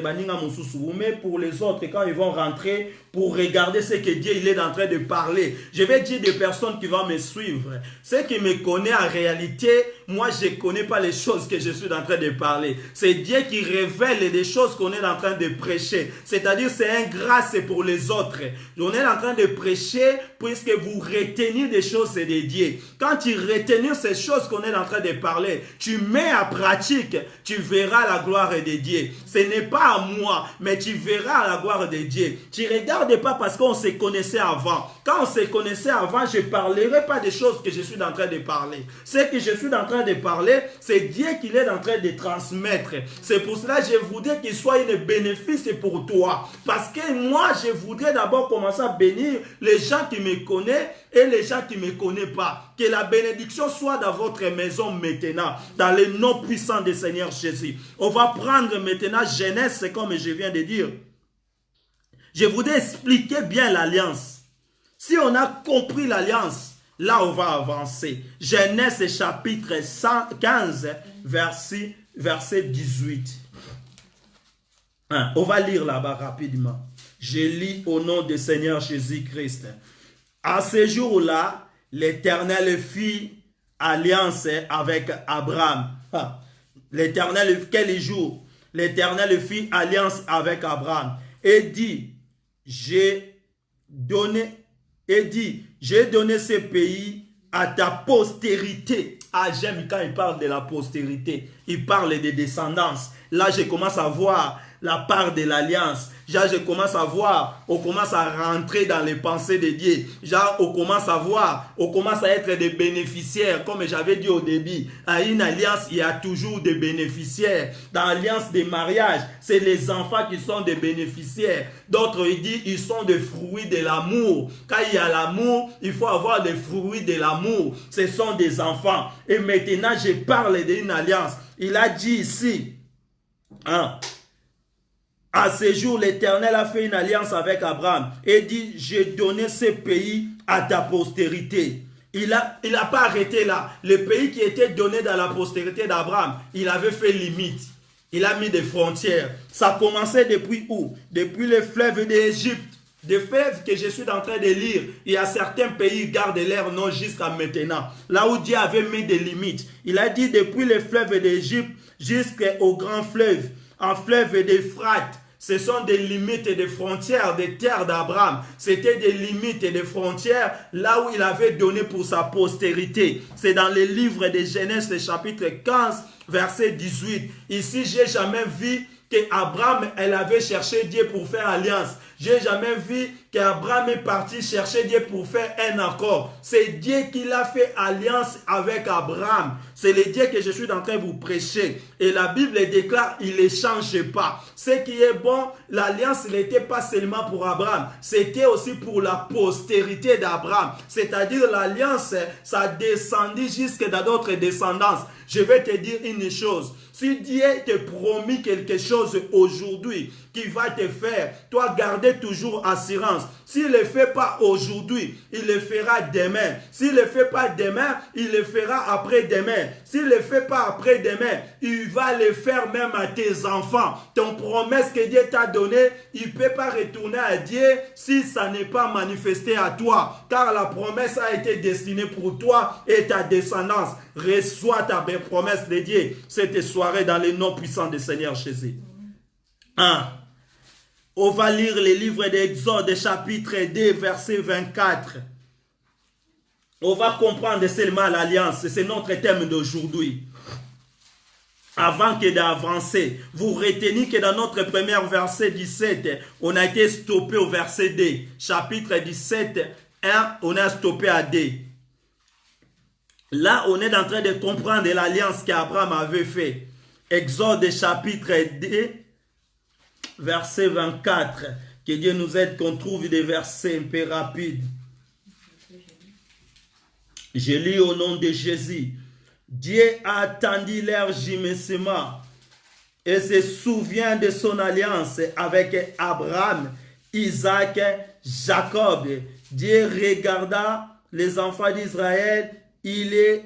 mais pour les autres, quand ils vont rentrer, pour regarder ce que Dieu il est en train de parler. Je vais dire des personnes qui vont me suivre. Ceux qui me connaissent en réalité, moi je ne connais pas les choses que je suis en train de parler. C'est Dieu qui révèle les choses qu'on est en train de prêcher. C'est-à-dire c'est une grâce pour les autres. On est en train de prêcher puisque vous retenez des choses de Dieu. Quand tu retiens ces choses qu'on est en train de parler, tu mets en pratique, tu verras la gloire de Dieu. Ce n'est pas à moi, mais tu verras la gloire de Dieu. Tu regardes pas parce qu'on se connaissait avant. Quand on se connaissait avant, je ne parlerai pas des choses que je suis en train de parler. Ce que je suis en train de parler, c'est Dieu qui est en train de transmettre. C'est pour cela que je voudrais qu'il soit un bénéfice pour toi. Parce que moi, je voudrais d'abord commencer à bénir les gens qui me connaissent et les gens qui ne me connaissent pas. Que la bénédiction soit dans votre maison maintenant, dans le nom puissant du Seigneur Jésus. On va prendre maintenant Genèse, c'est comme je viens de dire. Je voudrais expliquer bien l'alliance. Si on a compris l'alliance, là on va avancer. Genèse chapitre 15, verset 18. On va lire là-bas rapidement. Je lis au nom du Seigneur Jésus-Christ. À ce jour-là, l'Éternel fit alliance avec Abraham. L'Éternel, quel jour? L'Éternel fit alliance avec Abraham et dit, j'ai donné ce pays à ta postérité. Ah, j'aime quand il parle de la postérité. Il parle de descendance. Là, je commence à voir la part de l'alliance. Genre, je commence à voir, on commence à rentrer dans les pensées de Dieu. Genre, on commence à voir, on commence à être des bénéficiaires. Comme j'avais dit au début, à une alliance, il y a toujours des bénéficiaires. Dans l'alliance des mariages, c'est les enfants qui sont des bénéficiaires. D'autres, ils disent, ils sont des fruits de l'amour. Quand il y a l'amour, il faut avoir des fruits de l'amour. Ce sont des enfants. Et maintenant, je parle d'une alliance. Il a dit ici, à ce jour, l'Éternel a fait une alliance avec Abraham et dit, j'ai donné ce pays à ta postérité. Il n'a pas arrêté là. Le pays qui était donné dans la postérité d'Abraham, il avait fait limite. Il a mis des frontières. Ça commençait depuis où? Depuis le fleuve d'Égypte. Des fleuves que je suis en train de lire. Il y a certains pays qui gardent leur nom jusqu'à maintenant. Là où Dieu avait mis des limites. Il a dit depuis le fleuve d'Égypte jusqu'au grand fleuve. En fleuve d'Euphrate. Ce sont des limites et des frontières des terres d'Abraham. C'était des limites et des frontières là où il avait donné pour sa postérité. C'est dans le livre de Genèse, le chapitre 15, verset 18. Ici, j'ai jamais vu qu'Abraham, elle avait cherché Dieu pour faire alliance. J'ai jamais vu qu'Abraham est parti chercher Dieu pour faire un accord. C'est Dieu qui l'a fait alliance avec Abraham. C'est le Dieu que je suis en train de vous prêcher. Et la Bible déclare, il ne change pas. Ce qui est bon, l'alliance n'était pas seulement pour Abraham. C'était aussi pour la postérité d'Abraham. C'est-à-dire l'alliance, ça descendit jusque dans d'autres descendances. Je vais te dire une chose. Si Dieu te promet quelque chose aujourd'hui qui va te faire, toi garder toujours assurance. S'il ne le fait pas aujourd'hui, il le fera demain. S'il ne le fait pas demain, il le fera après-demain. S'il ne le fait pas après-demain, il va le faire même à tes enfants. Ton promesse que Dieu t'a donnée, il ne peut pas retourner à Dieu si ça n'est pas manifesté à toi. Car la promesse a été destinée pour toi et ta descendance. Reçois ta belle promesse de Dieu cette soirée dans le nom puissant du Seigneur Jésus. On va lire le livre d'Exode, chapitre 2, verset 24. On va comprendre seulement l'alliance. C'est notre thème d'aujourd'hui. Avant que d'avancer, vous retenez que dans notre premier verset 17, on a été stoppé au verset 2. Chapitre 17, 1, on a stoppé à 2. Là, on est en train de comprendre l'alliance qu'Abraham avait fait. Exode chapitre 2, verset 24. Que Dieu nous aide qu'on trouve des versets un peu rapides. Je lis au nom de Jésus. Dieu a attendu leur gémissement et se souvient de son alliance avec Abraham, Isaac, Jacob. Dieu regarda les enfants d'Israël, il est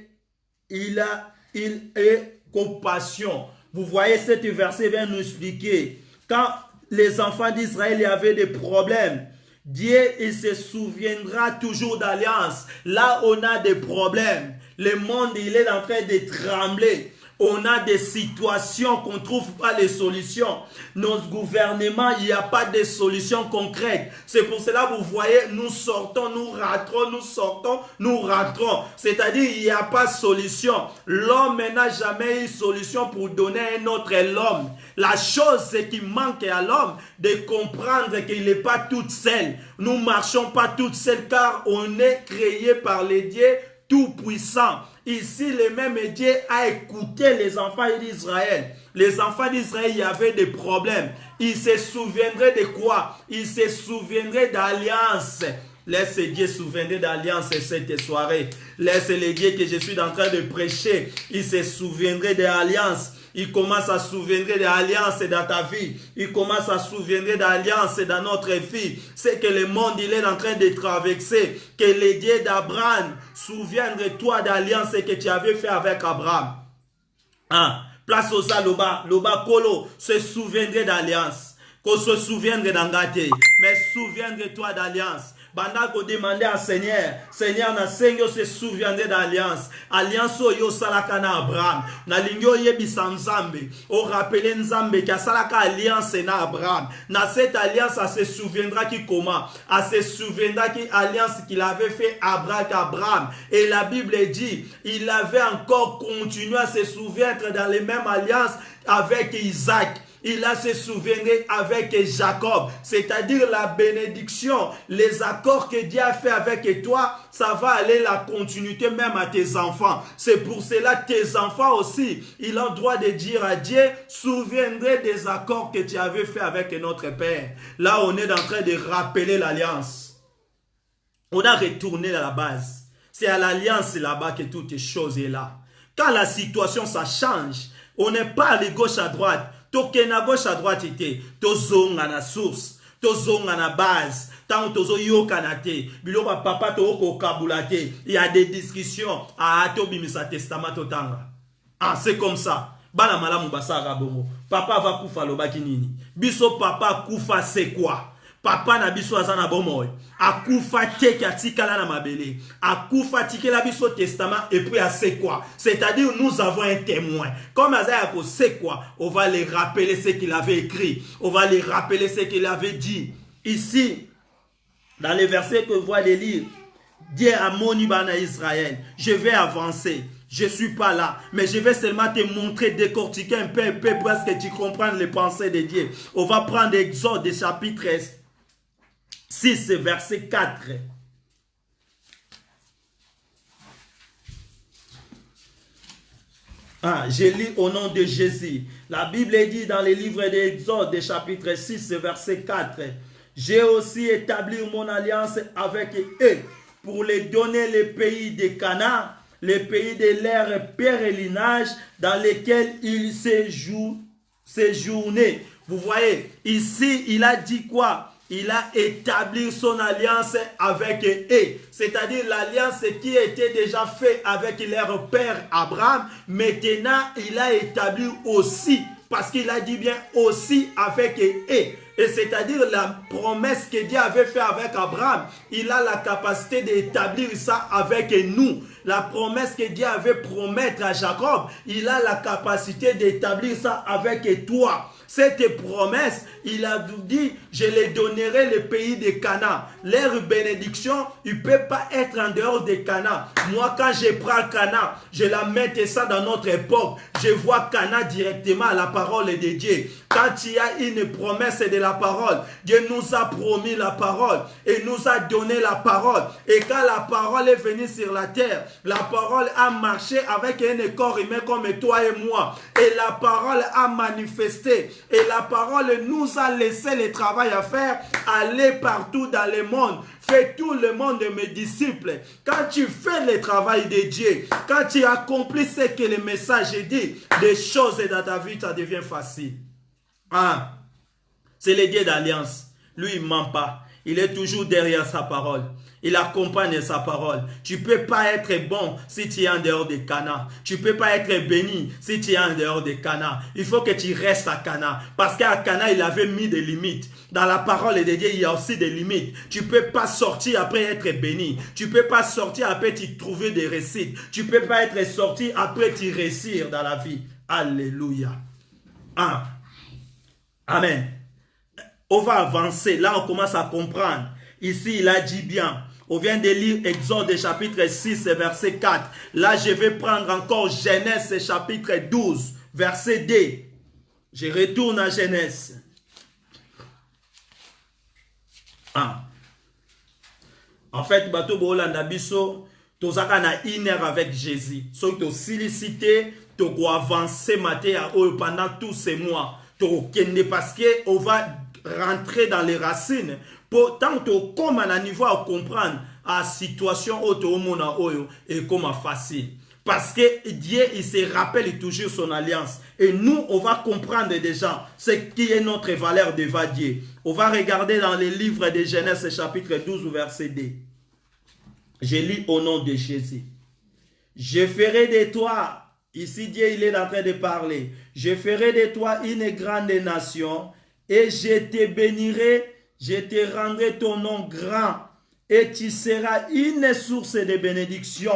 compassion. Vous voyez, cet verset vient nous expliquer. Quand les enfants d'Israël avaient des problèmes, Dieu, il se souviendra toujours d'alliance. Là, on a des problèmes. Le monde, il est en train de trembler. On a des situations qu'on ne trouve pas les solutions. Nos gouvernements, il n'y a pas de solutions concrètes. C'est pour cela que vous voyez, nous sortons, nous rentrons, nous sortons, nous rentrons. C'est-à-dire, il n'y a pas de solution. L'homme n'a jamais eu solution pour donner un autre l'homme. La chose, c'est qu'il manque à l'homme de comprendre qu'il n'est pas tout seul. Nous ne marchons pas tout seul car on est créé par les dieux tout-puissants. Ici, le même Dieu a écouté les enfants d'Israël. Les enfants d'Israël, il y avait des problèmes. Ils se souviendraient de quoi? Ils se souviendraient d'alliance. Laisse Dieu se souvenir d'alliance cette soirée. Laisse le Dieu que je suis en train de prêcher. Il se souviendrait d'alliance. Il commence à se souvenir de l'alliance dans ta vie. Il commence à se souvenir de l'alliance dans notre vie. C'est que le monde, il est en train de traverser. Que le Dieu d'Abraham souviendrait-toi d'alliance que tu avais fait avec Abraham. Hein? Place aux aloba, loba kolo, se souviendrait d'alliance. Qu'on se souviendrait d'engagé. Mais souviendrai-toi d'alliance. Banda ko demander à Seigneur, Seigneur na sengo se souviendrait d'alliance. Alliance yo salaka na Abraham. Na lingyo yebisa Nzambe. O rappeler Nzambe qui a salaka alliance na Abraham. Na cette alliance, ça se souviendra qui comment? À se souviendra qui alliance qu'il avait fait avec Abraham. Et la Bible dit, il avait encore continué à se souvenir dans les mêmes alliances avec Isaac. Il a se souviendrait avec Jacob, c'est-à-dire la bénédiction, les accords que Dieu a fait avec toi, ça va aller la continuité même à tes enfants. C'est pour cela que tes enfants aussi, ils ont le droit de dire à Dieu, souviendrai des accords que tu avais fait avec notre Père. Là, on est en train de rappeler l'alliance. On a retourné à la base. C'est à l'alliance là-bas que toutes les choses sont là. Quand la situation, ça change, on n'est pas de gauche à droite. Tokena gauche à droite ite, tozonga na source, tozonga na base, tant tozo yokanate, biloba papa to ko kabulate, il y a des discussions, ah to bimisa testament totanga. Ah c'est comme ça. Bana malamu basara bongo. Papa va kufa lobaki nini? Biso papa kufa c'est quoi? Papa na biso azana bomoy. Akufa teke atikala na mabele. Akufa tikela biso testament et puis à c'est quoi? C'est-à-dire nous avons un témoin. Comme Azaïa c'est quoi? On va les rappeler ce qu'il avait écrit. On va les rappeler ce qu'il avait dit. Ici, dans les versets que vous voyez lire, Dieu a moni bana Israël. Je vais avancer. Je ne suis pas là, mais je vais seulement te montrer, décortiquer un peu pour que tu comprennes les pensées de Dieu. On va prendre Exode chapitre 6, verset 4. Je lis au nom de Jésus. La Bible dit dans le livre d'Exode, chapitre 6, verset 4. J'ai aussi établi mon alliance avec eux pour les donner le pays de Canaan, le pays de leur pèlerinage dans lequel ils séjournaient. Vous voyez, ici, il a dit quoi? Il a établi son alliance avec eux. C'est-à-dire l'alliance qui était déjà faite avec leur père Abraham. Maintenant, il a établi aussi, parce qu'il a dit bien aussi avec eux. Et c'est-à-dire la promesse que Dieu avait faite avec Abraham, il a la capacité d'établir ça avec nous. La promesse que Dieu avait promettre à Jacob, il a la capacité d'établir ça avec toi. Cette promesse, il a dit, je les donnerai le pays de Cana. Leur bénédiction, il ne peut pas être en dehors de Cana. Moi, quand je prends Cana, je la mets ça dans notre époque. Je vois Cana directement à la parole de Dieu. Quand il y a une promesse de la parole, Dieu nous a promis la parole et nous a donné la parole. Et quand la parole est venue sur la terre, la parole a marché avec un corps humain comme toi et moi. Et la parole a manifesté. Et la parole nous a laissé le travail à faire. Aller partout dans le monde. Fais tout le monde de mes disciples. Quand tu fais le travail de Dieu, quand tu accomplis ce que le message dit, des choses dans ta vie, ça devient facile. Ah, c'est le Dieu d'alliance. Lui, il ne ment pas. Il est toujours derrière sa parole. Il accompagne sa parole. Tu ne peux pas être bon si tu es en dehors de Cana. Tu ne peux pas être béni si tu es en dehors de Cana. Il faut que tu restes à Cana. Parce qu'à Cana, il avait mis des limites. Dans la parole de Dieu, il y a aussi des limites. Tu ne peux pas sortir après être béni. Tu ne peux pas sortir après tu trouver des réussites. Tu ne peux pas être sorti après tu réussir dans la vie. Alléluia. Ah. Amen. On va avancer. Là, on commence à comprendre. Ici, il a dit bien. On vient de lire Exode chapitre 6, verset 4. Là, je vais prendre encore Genèse chapitre 12, verset 2. Je retourne à Genèse. Ah. En fait, bateau Bolanda Bisso, tozaka na iner avec Jésus. So to sollicité, to go avancer pendant tous ces mois. Parce qu'on va rentrer dans les racines. Pourtant, comme à niveau à comprendre la situation et comme facile. Parce que Dieu, il se rappelle toujours son alliance. Et nous, on va comprendre déjà ce qui est notre valeur devant Dieu. On va regarder dans les livres de Genèse chapitre 12, verset 2. Je lis au nom de Jésus. Je ferai de toi... Ici, Dieu, il est en train de parler. Je ferai de toi une grande nation et je te bénirai, je te rendrai ton nom grand et tu seras une source de bénédiction.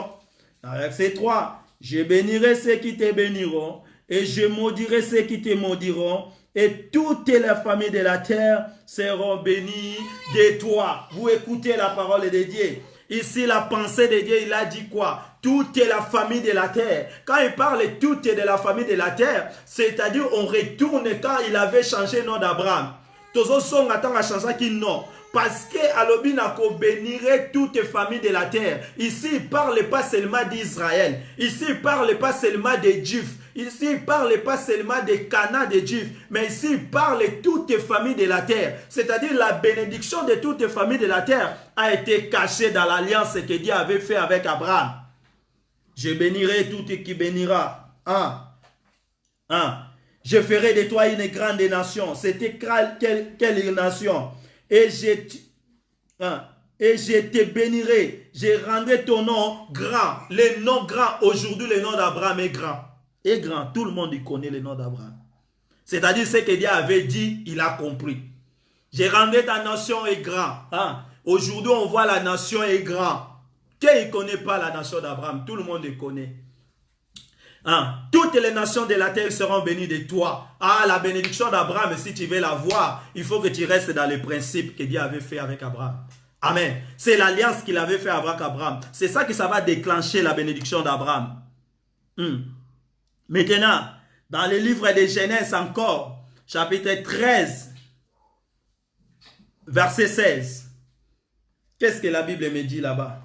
Verset 3. Je bénirai ceux qui te béniront et je maudirai ceux qui te maudiront et toutes les familles de la terre seront bénies de toi. Vous écoutez la parole de Dieu. Ici, la pensée de Dieu, il a dit quoi? Toute la famille de la terre. Quand il parle toute de la famille de la terre, c'est-à-dire on retourne quand il avait changé le nom d'Abraham. Tozo son attend à changer qui non. Parce que Alobinako bénirait toute famille de la terre. Ici, il ne parle pas seulement d'Israël. Ici, il ne parle pas seulement des Juifs. Ici, il ne parle pas seulement des Cana des Juifs. Mais ici, il parle de toutes les familles de la terre. C'est-à-dire la bénédiction de toutes les familles de la terre a été cachée dans l'alliance que Dieu avait fait avec Abraham. Je bénirai tout qui bénira. Je ferai de toi une grande nation. C'était quelle nation? Et je te bénirai. Je rendrai ton nom grand. Le nom grand, aujourd'hui, le nom d'Abraham est grand. Est grand. Tout le monde y connaît le nom d'Abraham. C'est-à-dire ce que Dieu avait dit, il a compris. Je rendrai ta nation est grand. Aujourd'hui, on voit la nation est grand. Qui ne connaît pas la nation d'Abraham? Tout le monde le connaît. Toutes les nations de la terre seront bénies de toi. La bénédiction d'Abraham, si tu veux la voir, il faut que tu restes dans les principes que Dieu avait fait avec Abraham. Amen. C'est l'alliance qu'il avait fait avec Abraham. C'est ça que ça va déclencher la bénédiction d'Abraham. Maintenant, dans le livre de Genèse encore, chapitre 13, verset 16. Qu'est-ce que la Bible me dit là-bas?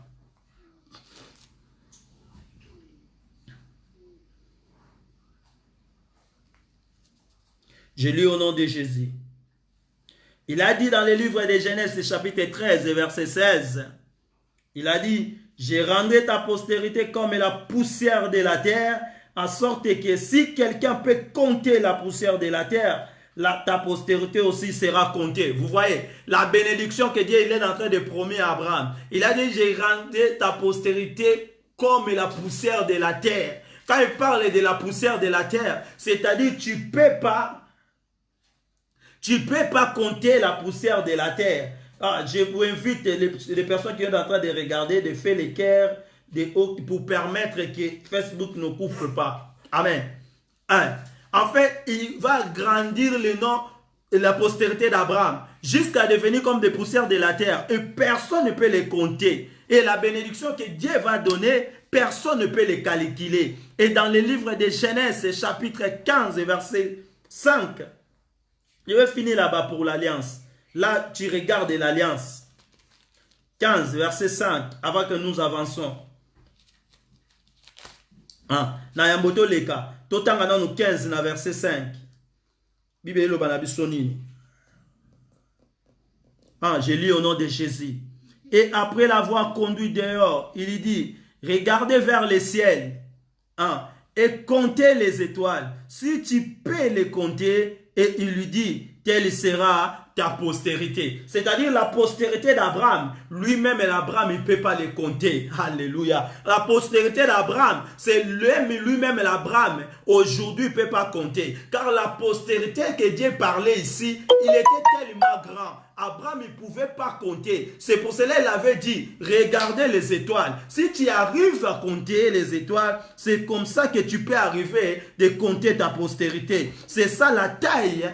Je lis au nom de Jésus. Il a dit dans le livre de Genèse, chapitre 13, verset 16, il a dit, je rendrai ta postérité comme la poussière de la terre, en sorte que si quelqu'un peut compter la poussière de la terre, ta postérité aussi sera comptée. Vous voyez, la bénédiction que Dieu il est en train de promettre à Abraham. Il a dit, je rendrai ta postérité comme la poussière de la terre. Quand il parle de la poussière de la terre, c'est-à-dire tu ne peux pas compter la poussière de la terre. Je vous invite les personnes qui sont en train de regarder, de faire les cœurs pour permettre que Facebook ne couvre pas. Amen. En fait, il va grandir le nom et la postérité d'Abraham jusqu'à devenir comme des poussières de la terre. Et personne ne peut les compter. Et la bénédiction que Dieu va donner, personne ne peut les calculer. Et dans le livre de Genèse, chapitre 15, verset 5, je vais finir là-bas pour l'alliance. Là, tu regardes l'alliance. 15, verset 5, avant que nous avançons. Na yamboto leka. Totanga dans 15, na verset 5. Bible lo banabisonini. Je lis au nom de Jésus. Et après l'avoir conduit dehors, il dit, regardez vers le ciel et comptez les étoiles. Si tu peux les compter, et il lui dit, telle sera ta postérité. C'est-à-dire la postérité d'Abraham. Lui-même, l'Abraham, il ne peut pas les compter. Alléluia. La postérité d'Abraham, c'est lui-même, l'Abraham. Aujourd'hui, il ne peut pas compter. Car la postérité que Dieu parlait ici, il était tellement grand. Abraham, il ne pouvait pas compter. C'est pour cela qu'il avait dit, regardez les étoiles. Si tu arrives à compter les étoiles, c'est comme ça que tu peux arriver de compter ta postérité. C'est ça la taille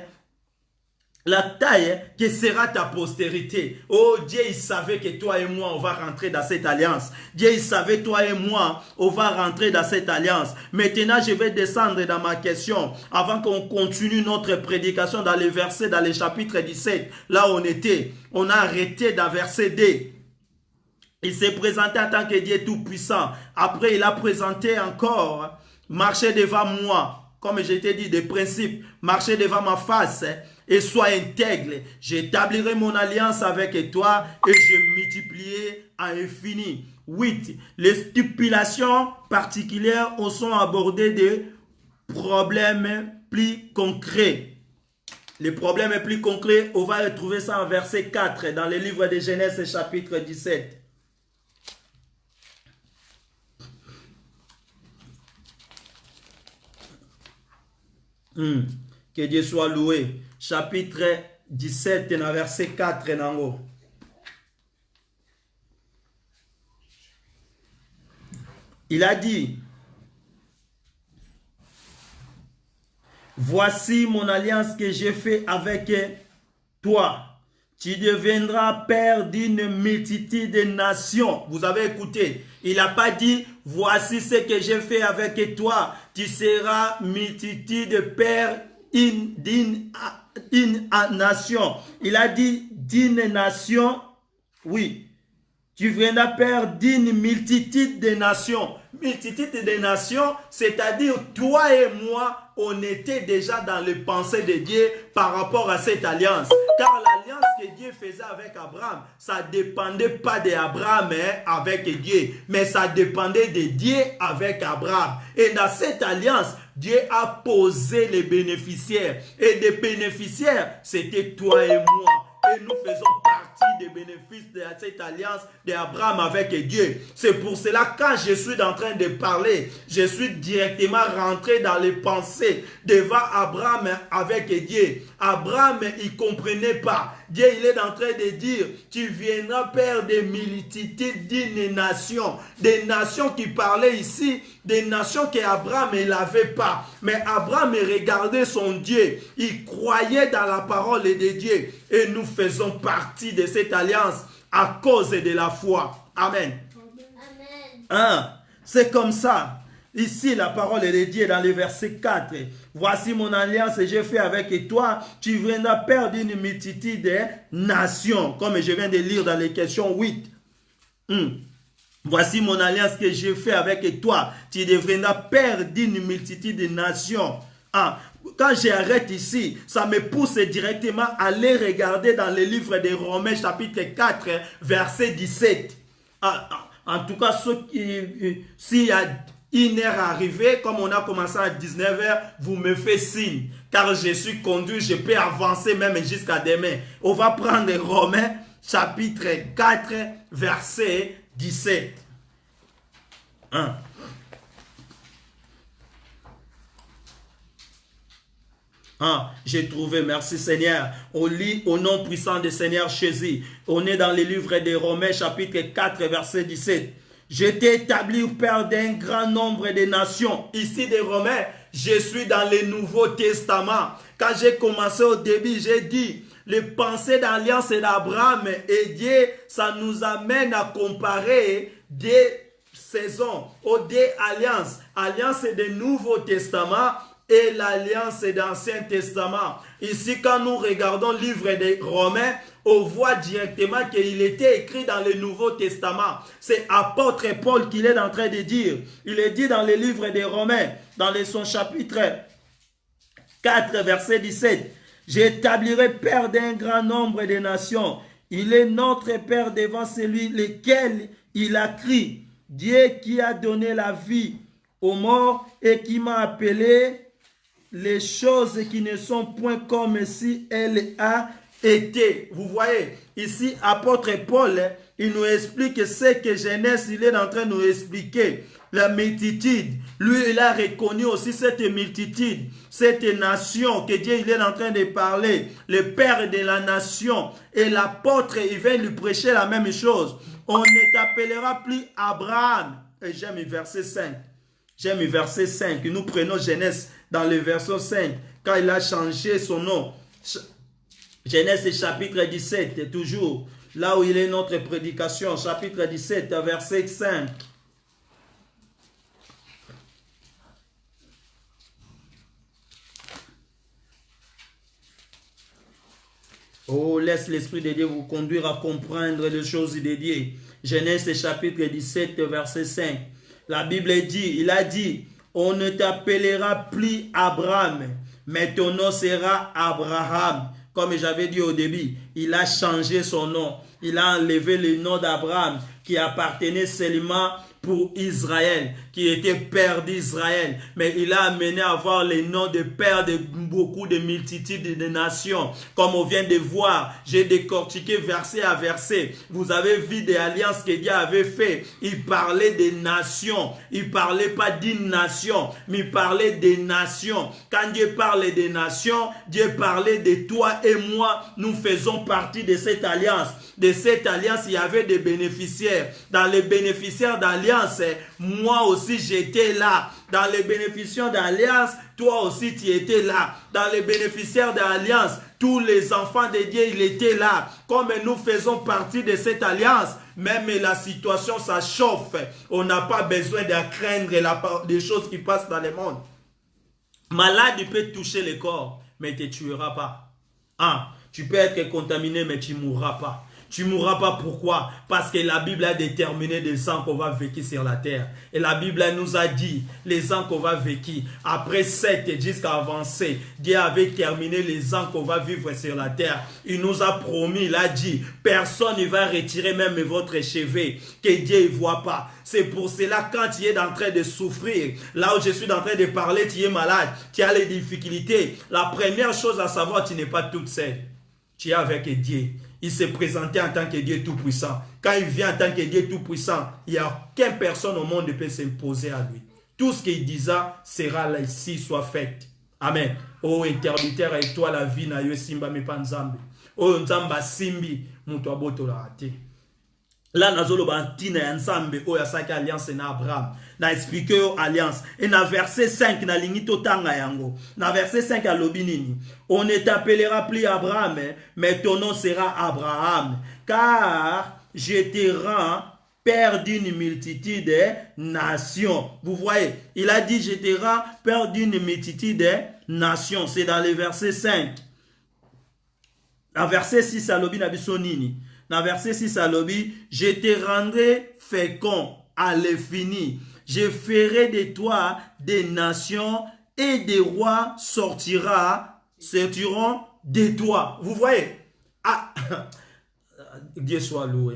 qui sera ta postérité. Oh, Dieu, il savait que toi et moi, on va rentrer dans cette alliance. Dieu, il savait, toi et moi, on va rentrer dans cette alliance. Maintenant, je vais descendre dans ma question, avant qu'on continue notre prédication dans les versets, dans le chapitre 17. Là, on était. On a arrêté dans verset 2. Il s'est présenté en tant que Dieu tout-puissant. Après, il a présenté encore, marchez devant moi. Comme je t'ai dit, des principes, marchez devant ma face et sois intègre. J'établirai mon alliance avec toi et je multiplierai à infini. 8. Les stipulations particulières sont abordées des problèmes plus concrets. Les problèmes plus concrets, on va retrouver ça en verset 4 dans le livre de Genèse chapitre 17. Que Dieu soit loué. Chapitre 17, verset 4. Il a dit, voici mon alliance que j'ai fait avec toi. Tu deviendras père d'une multitude de nations. Vous avez écouté. Il n'a pas dit, voici ce que j'ai fait avec toi. Tu seras multitude de père d'une nation. Il a dit, d'une nation. Oui. Tu deviendras père d'une multitude de nations. Multitude de nations, c'est-à-dire toi et moi, on était déjà dans les pensées de Dieu par rapport à cette alliance. Car l'alliance que Dieu faisait avec Abraham, ça ne dépendait pas d'Abraham avec Dieu, mais ça dépendait de Dieu avec Abraham. Et dans cette alliance, Dieu a posé les bénéficiaires. Et des bénéficiaires, c'était toi et moi. Et nous faisons partie des bénéfices de cette alliance d'Abraham avec Dieu. C'est pour cela, quand je suis en train de parler, je suis directement rentré dans les pensées devant Abraham avec Dieu. Abraham, il ne comprenait pas. Dieu, il est en train de dire, tu viendras père des multitudes d'une nation. Des nations qui parlaient ici, des nations qu'Abraham ne l'avait pas. Mais Abraham regardait son Dieu. Il croyait dans la parole de Dieu. Et nous faisons partie de cette alliance à cause de la foi. Amen. Amen. C'est comme ça. Ici, la parole de Dieu dans le verset 4. Voici mon alliance que j'ai fait avec toi. Tu viendras père d'une multitude de nations. Comme je viens de lire dans les questions 8. Voici mon alliance que j'ai fait avec toi. Tu deviendras père d'une multitude de nations. Quand j'arrête ici, ça me pousse directement à aller regarder dans le livre de Romains chapitre 4, verset 17. En tout cas, s'il y a une heure arrivée, comme on a commencé à 19h, vous me faites signe. Car je suis conduit, je peux avancer même jusqu'à demain. On va prendre Romains chapitre 4, verset 17. J'ai trouvé, merci Seigneur. On lit au nom puissant du Seigneur Jésus. On est dans le livre de Romains chapitre 4 verset 17. Je t'ai établi père d'un grand nombre de nations. Ici des Romains, Je suis dans le Nouveau Testament. Quand j'ai commencé au début, j'ai dit, les pensées d'alliance d'Abraham et Dieu, ça nous amène à comparer des saisons ou des alliances. Alliance du Nouveau Testament et l'alliance d'Ancien Testament. Ici, quand nous regardons le livre des Romains, on voit directement qu'il était écrit dans le Nouveau Testament. C'est apôtre Paul qu'il est en train de dire. Il est dit dans le livre des Romains, dans son chapitre 4, verset 17. J'établirai père d'un grand nombre de nations. Il est notre père devant celui lequel il a crié. Dieu qui a donné la vie aux morts et qui m'a appelé les choses qui ne sont point comme si elle a été. Vous voyez, ici, apôtre Paul, il nous explique ce que Genèse, il est en train de nous expliquer. La multitude, lui, il a reconnu aussi cette multitude, cette nation que Dieu, il est en train de parler. Le père de la nation et l'apôtre, il vient lui prêcher la même chose. On ne t'appellera plus Abraham. Et j'aime le verset 5. J'aime le verset 5. Nous prenons Genèse dans le verset 5. Quand il a changé son nom. Genèse chapitre 17, toujours. Là où il est notre prédication. Chapitre 17, verset 5. Oh, laisse l'Esprit de Dieu vous conduire à comprendre les choses de Dieu. Genèse chapitre 17, verset 5. La Bible dit, il a dit, on ne t'appellera plus Abraham, mais ton nom sera Abraham. Comme j'avais dit au début, il a changé son nom. Il a enlevé le nom d'Abraham qui appartenait seulement pour Israël, qui était père d'Israël, mais il a amené à avoir le nom de père de beaucoup de multitudes de nations. Comme on vient de voir, j'ai décortiqué verset à verset. Vous avez vu des alliances que Dieu avait fait. Il parlait des nations. Il parlait pas d'une nation, mais il parlait des nations. Quand Dieu parlait des nations, Dieu parlait de toi et moi. Nous faisons partie de cette alliance. De cette alliance, il y avait des bénéficiaires. Dans les bénéficiaires d'alliance, moi aussi j'étais là. Dans les bénéficiaires d'alliance, toi aussi tu étais là. Dans les bénéficiaires d'alliance, tous les enfants de Dieu, ils étaient là. Comme nous faisons partie de cette alliance, même la situation, ça chauffe. On n'a pas besoin de craindre des choses qui passent dans le monde. Malade, il peut toucher le corps, mais il ne te tuera pas. Tu peux être contaminé, mais tu ne mourras pas. Tu ne mourras pas, pourquoi? Parce que la Bible a déterminé les ans qu'on va vécu sur la terre. Et la Bible nous a dit, les ans qu'on va vécu, après 7 jusqu'à avancer, Dieu avait terminé les ans qu'on va vivre sur la terre. Il nous a promis, il a dit, personne ne va retirer même votre cheveux, que Dieu ne voit pas. C'est pour cela, quand tu es en train de souffrir, là où je suis en train de parler, tu es malade, tu as les difficultés. La première chose à savoir, tu n'es pas toute seule. Tu es avec Dieu. Il s'est présenté en tant que Dieu tout-puissant. Quand il vient en tant que Dieu tout-puissant, il n'y a aucune personne au monde qui peut s'imposer à lui. Tout ce qu'il disa sera là ici, soit fait. Amen. Oh, interditeur et toi la vie na yo simba me panzambe. Oh, nzamba simbi, muto aboto la ate. Là, nous avons ensemble où il y a alliance na Abraham. Na expliqué alliance. Et dans verset 5, na lingito tanga yango. Dans verset 5 à l'obinini. On ne t'appellera plus Abraham, mais ton nom sera Abraham. Car je te rends père d'une multitude de nations. Vous voyez, il a dit je te rends père d'une multitude de nations. C'est dans le verset 5. Dans verset 6 à l'obi na bisonini. Dans verset 6 à l'obi, je te rendrai fécond à l'infini. Je ferai de toi des nations et des rois sortiront de toi. Vous voyez? Dieu soit loué.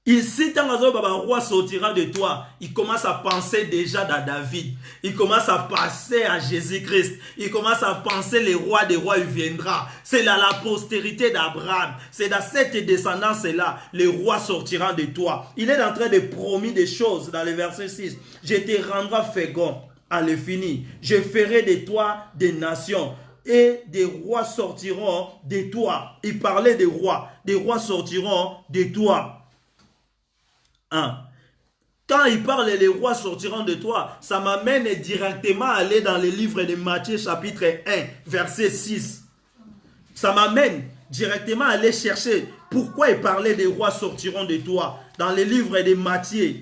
Ici, quand le roi sortira de toi, il commence à penser déjà à David. Il commence à penser à Jésus-Christ. Il commence à penser le roi des rois, il viendra. C'est là la postérité d'Abraham. C'est dans cette descendance-là, le roi sortira de toi. Il est en train de promettre des choses dans le verset 6. Je te rendrai fécond à l'infini. Je ferai de toi des nations. Et des rois sortiront de toi. Il parlait des rois. Des rois sortiront de toi. Quand il parle, les rois sortiront de toi, ça m'amène directement à aller dans le livre de Matthieu chapitre 1, verset 6. Ça m'amène directement à aller chercher pourquoi il parlait des rois sortiront de toi. Dans le livre de Matthieu.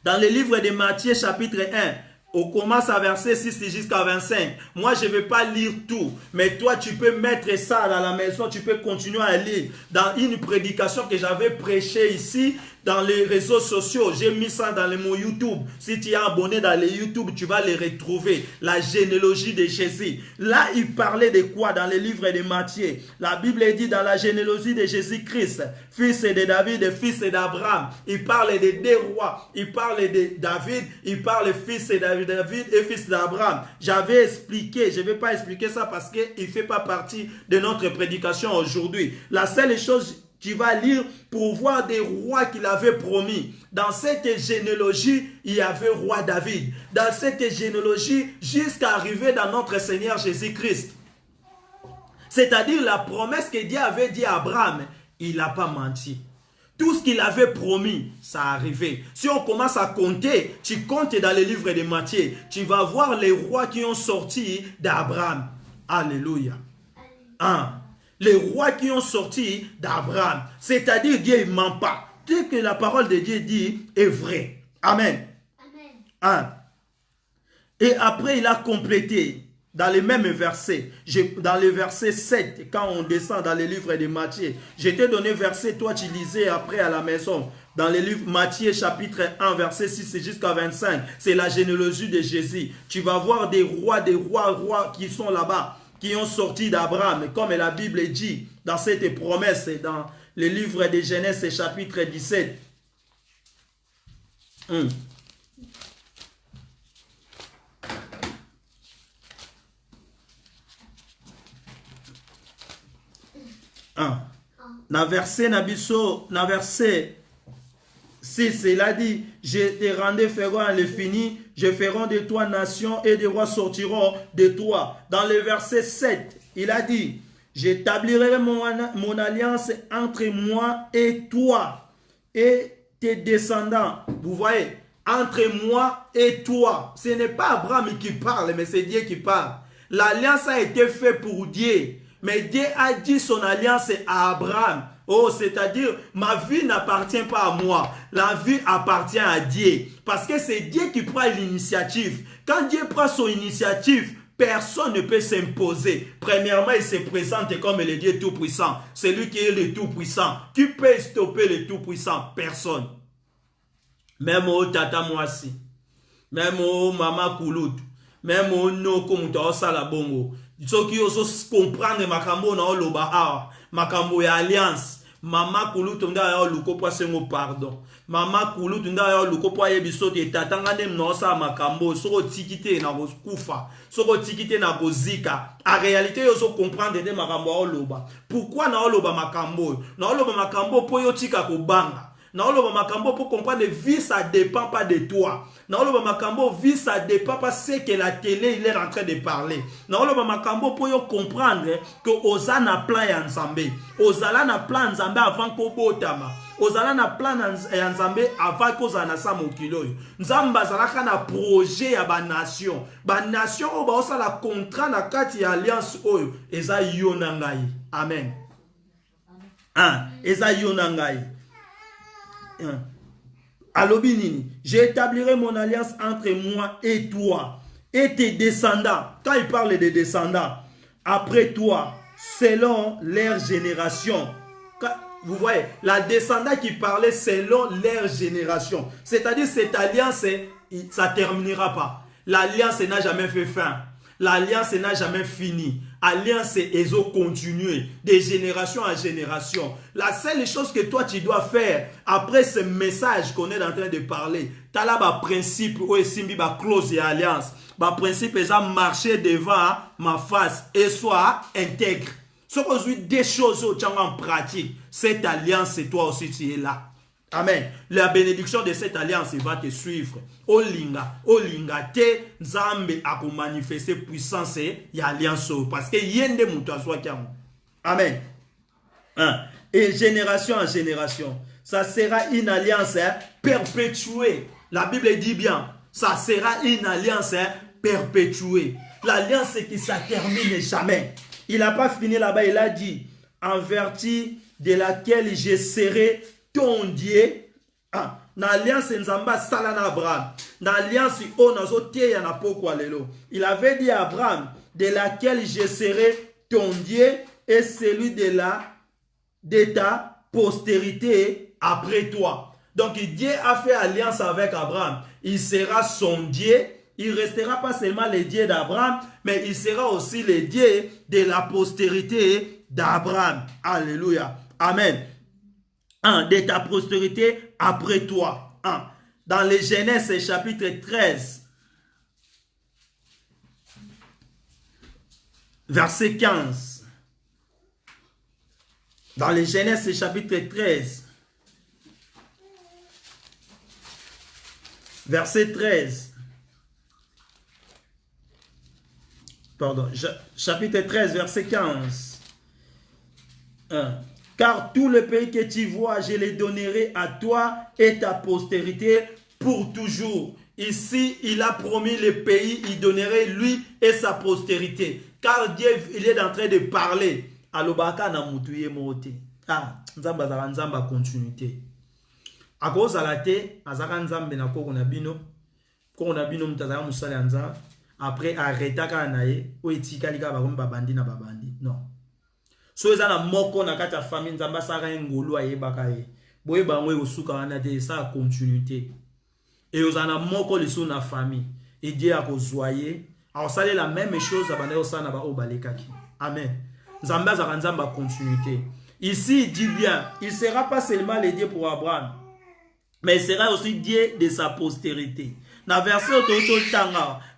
Dans le livre de Matthieu chapitre 1. On commence à verset 6 jusqu'à 25. Moi, je ne vais pas lire tout. Mais toi, tu peux mettre ça à la maison. Tu peux continuer à lire. Dans une prédication que j'avais prêchée ici, dans les réseaux sociaux. J'ai mis ça dans mon YouTube. Si tu es abonné dans les YouTube, tu vas les retrouver. La généalogie de Jésus. Là, il parlait de quoi dans le livre de Matthieu? La Bible dit dans la généalogie de Jésus-Christ, fils de David et fils d'Abraham. Il parle de deux rois. Il parle de David. Il parle fils de David et fils d'Abraham. J'avais expliqué. Je ne vais pas expliquer ça parce qu'il ne fait pas partie de notre prédication aujourd'hui. La seule chose, tu vas lire pour voir des rois qu'il avait promis. Dans cette généalogie, il y avait roi David. Dans cette généalogie, jusqu'à arriver dans notre Seigneur Jésus-Christ. C'est-à-dire la promesse que Dieu avait dit à Abraham, il n'a pas menti. Tout ce qu'il avait promis, ça a arrivé. Si on commence à compter, tu comptes dans le livre de Matthieu, tu vas voir les rois qui ont sorti d'Abraham. Alléluia. Les rois qui ont sorti d'Abraham. C'est-à-dire Dieu ne ment pas. Tout ce que la parole de Dieu dit est vrai. Amen. Amen. Et après, il a complété dans les mêmes versets. Dans le verset 7, quand on descend dans le livre de Matthieu, je t'ai donné verset, toi tu lisais après à la maison. Dans le livre Matthieu chapitre 1, verset 6 jusqu'à 25, c'est la généalogie de Jésus. Tu vas voir des rois qui sont là-bas, qui ont sorti d'Abraham, comme la Bible dit dans cette promesse, dans le livre de Genèse chapitre 17. Dans verset 6, il a dit, je te rendrai feront le fini, je ferai de toi nation et des rois sortiront de toi. Dans le verset 7, il a dit, j'établirai mon alliance entre moi et toi et tes descendants. Vous voyez, entre moi et toi. Ce n'est pas Abraham qui parle, mais c'est Dieu qui parle. L'alliance a été faite pour Dieu. Mais Dieu a dit son alliance à Abraham. Oh, c'est-à-dire, ma vie n'appartient pas à moi. La vie appartient à Dieu. Parce que c'est Dieu qui prend l'initiative. Quand Dieu prend son initiative, personne ne peut s'imposer. Premièrement, il se présente comme le Dieu tout-puissant. C'est lui qui est le tout-puissant. Qui peut stopper le tout-puissant? Personne. Même au tata Mwasi. Même au mama Koulout. Même au Noko Moutao Salabongo. Ceux qui osent comprendre makambo na oloba awa makambo ya alliance mama kulutu nda ya luko po sengo pardon mama kulutu nda ya luko po yebiso te tatanga nem na sa makambo soko tikite na kufa soko tikite na kozika en réalité yoso comprendre de makambo ya oloba pourquoi na oloba makambo po yo tika ko banga na oloba makambo pour comprendre vie ça dépend pas de toi. Na oloba makambo vie ça dépend pas ce que la télé il est en train de parler. Na oloba makambo pour yo comprendre que ozana plan ya Nzambe. Ozala na plan Nzambe avant ko botama. Ozala na plan ya Nzambe avant ko zana sa mokilo. Nzamba azalaka na projet ya ba nation. Ba nation o ba osala contrat na kati ya alliance oyo eza yo na ngai. Amen. Eza yo na ngai. Alobinini, j'établirai mon alliance entre moi et toi et tes descendants. Quand il parle des descendants, après toi, selon leur génération. Vous voyez, la descendant qui parlait selon leur génération. C'est-à-dire cette alliance, ça ne terminera pas. L'alliance n'a jamais fait fin. L'alliance n'a jamais fini. Alliance et continuer de génération en génération. La seule chose que toi tu dois faire après ce message qu'on est en train de parler, tu as là un principe où il clause et alliance. Le principe est de marcher devant ma face et soit intègre. Ce qu'on dit des choses où tu as en pratique, cette alliance, c'est toi aussi tu es là. Amen. La bénédiction de cette alliance va te suivre. Olinga te Nzambe a pour manifester puissance et alliance parce que yende mutazwa kiamu. Amen. Et génération en génération, ça sera une alliance perpétuée. La Bible dit bien, ça sera une alliance perpétuée. L'alliance qui ne se termine jamais. Il n'a pas fini là-bas, il a dit, en vertu de laquelle je serai ton Dieu. Ah, l'alliance Nzamba Salana Abraham. L'alliance Onazote Yanapoko Lelo. Il avait dit à Abraham, de laquelle je serai ton Dieu et celui de ta postérité après toi. Donc Dieu a fait alliance avec Abraham. Il sera son Dieu. Il ne restera pas seulement le Dieu d'Abraham, mais il sera aussi le Dieu de la postérité d'Abraham. Alléluia. Amen. De ta postérité après toi. Dans les Genèse chapitre 13, verset 15. Dans les Genèse chapitre 13, verset 13. Pardon, chapitre 13, verset 15. Car tout le pays que tu vois, je le donnerai à toi et ta postérité pour toujours. Ici, il a promis le pays, il donnerait lui et sa postérité. Car Dieu, il est en train de parler. Alobaka na mutuye mote. Nzamba za nzamba continuité. A cause à la té, azaka nzambe na koko na bino. Koko na bino mutazaka musale nzamba. Après arrêta ka naye, o etika lika ba komba bandi na babandi. Non. So eza na moko na kati ya famille nzamba saka ngolu ayebaka ye. Boye bangwe osuka wana te sa continuité. Et ozana moko liso na famille. Et Dieu a kozoyer. Alors ça est la même chose à bande osana ba obalekaki. Amen. Nzamba za nzamba continuité. Ici il dit bien, il sera pas seulement le Dieu pour Abraham, mais il sera aussi Dieu de sa postérité. Dans le verset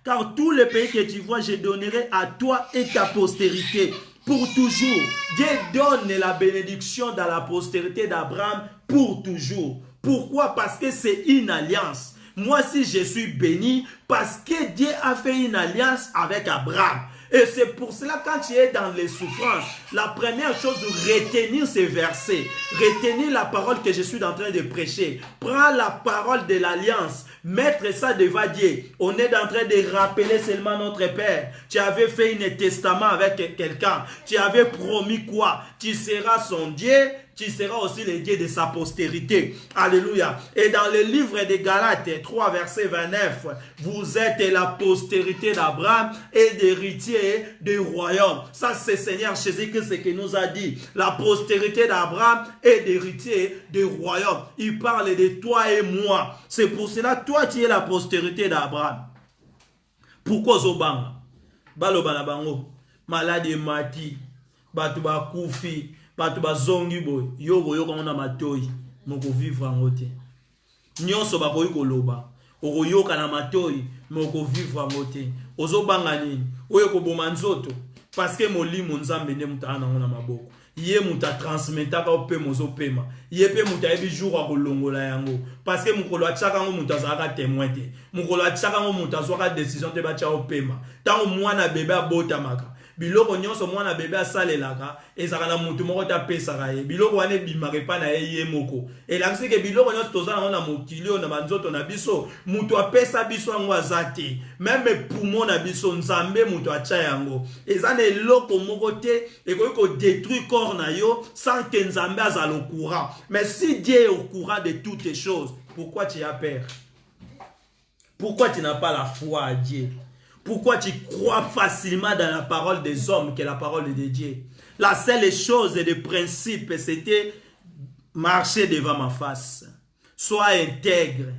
car tout le pays que tu vois, je donnerai à toi et ta postérité pour toujours. Dieu donne la bénédiction dans la postérité d'Abraham pour toujours. Pourquoi? Parce que c'est une alliance. Moi, si je suis béni, parce que Dieu a fait une alliance avec Abraham. Et c'est pour cela, quand tu es dans les souffrances, la première chose, retenir ces versets, retenir la parole que je suis en train de prêcher. Prends la parole de l'alliance, mettre ça devant Dieu. On est en train de rappeler seulement notre Père. Tu avais fait un testament avec quelqu'un. Tu avais promis quoi? Tu seras son Dieu. Tu seras aussi le Dieu de sa postérité. Alléluia. Et dans le livre de Galates 3, verset 29, vous êtes la postérité d'Abraham et d'héritier du royaume. Ça, c'est Seigneur Jésus-Christ qui nous a dit. La postérité d'Abraham et d'héritier du royaume. Il parle de toi et moi. C'est pour cela, toi, tu es la postérité d'Abraham. Pourquoi Zobanga? Balo banabango. Malade mati. Batuba koufi. Bato bazongi boy yoko on a matoi moko vivre en route nyonso bakoyi koloba okoyoka na matoi moko vivre en route ozobanga nini oyo koboma nzoto parce que molimo nzambe ne mutana na maboko ye muta transmetaka ope mozo pema ye pe muta ebi jour akolongola yango parce que mukolo atchaka ngo muta zaka témoin te mukolo atchaka ngo muta zwaka décision te bacha opema tango mwana bébé abota maka biloko nyonso mwana bébé asalelaka ezaka na mutu moko ta pesaka ye biloko wane bimaka pa na ye moko elakisi ke biloko nyonso tozala na mokili na banzoto na biso mutu apesa biso yango azate même poumon na biso nzambe mutu acha yango eza na eloko moko te ekoki ko détruire corps na yo sans que nzambe azala au courant. Mais si Dieu est au courant de toutes les choses, pourquoi tu as peur? Pourquoi tu n'as pas la foi à Dieu? Pourquoi tu crois facilement dans la parole des hommes que la parole de Dieu? La seule chose et le principe, c'était marcher devant ma face. Sois intègre.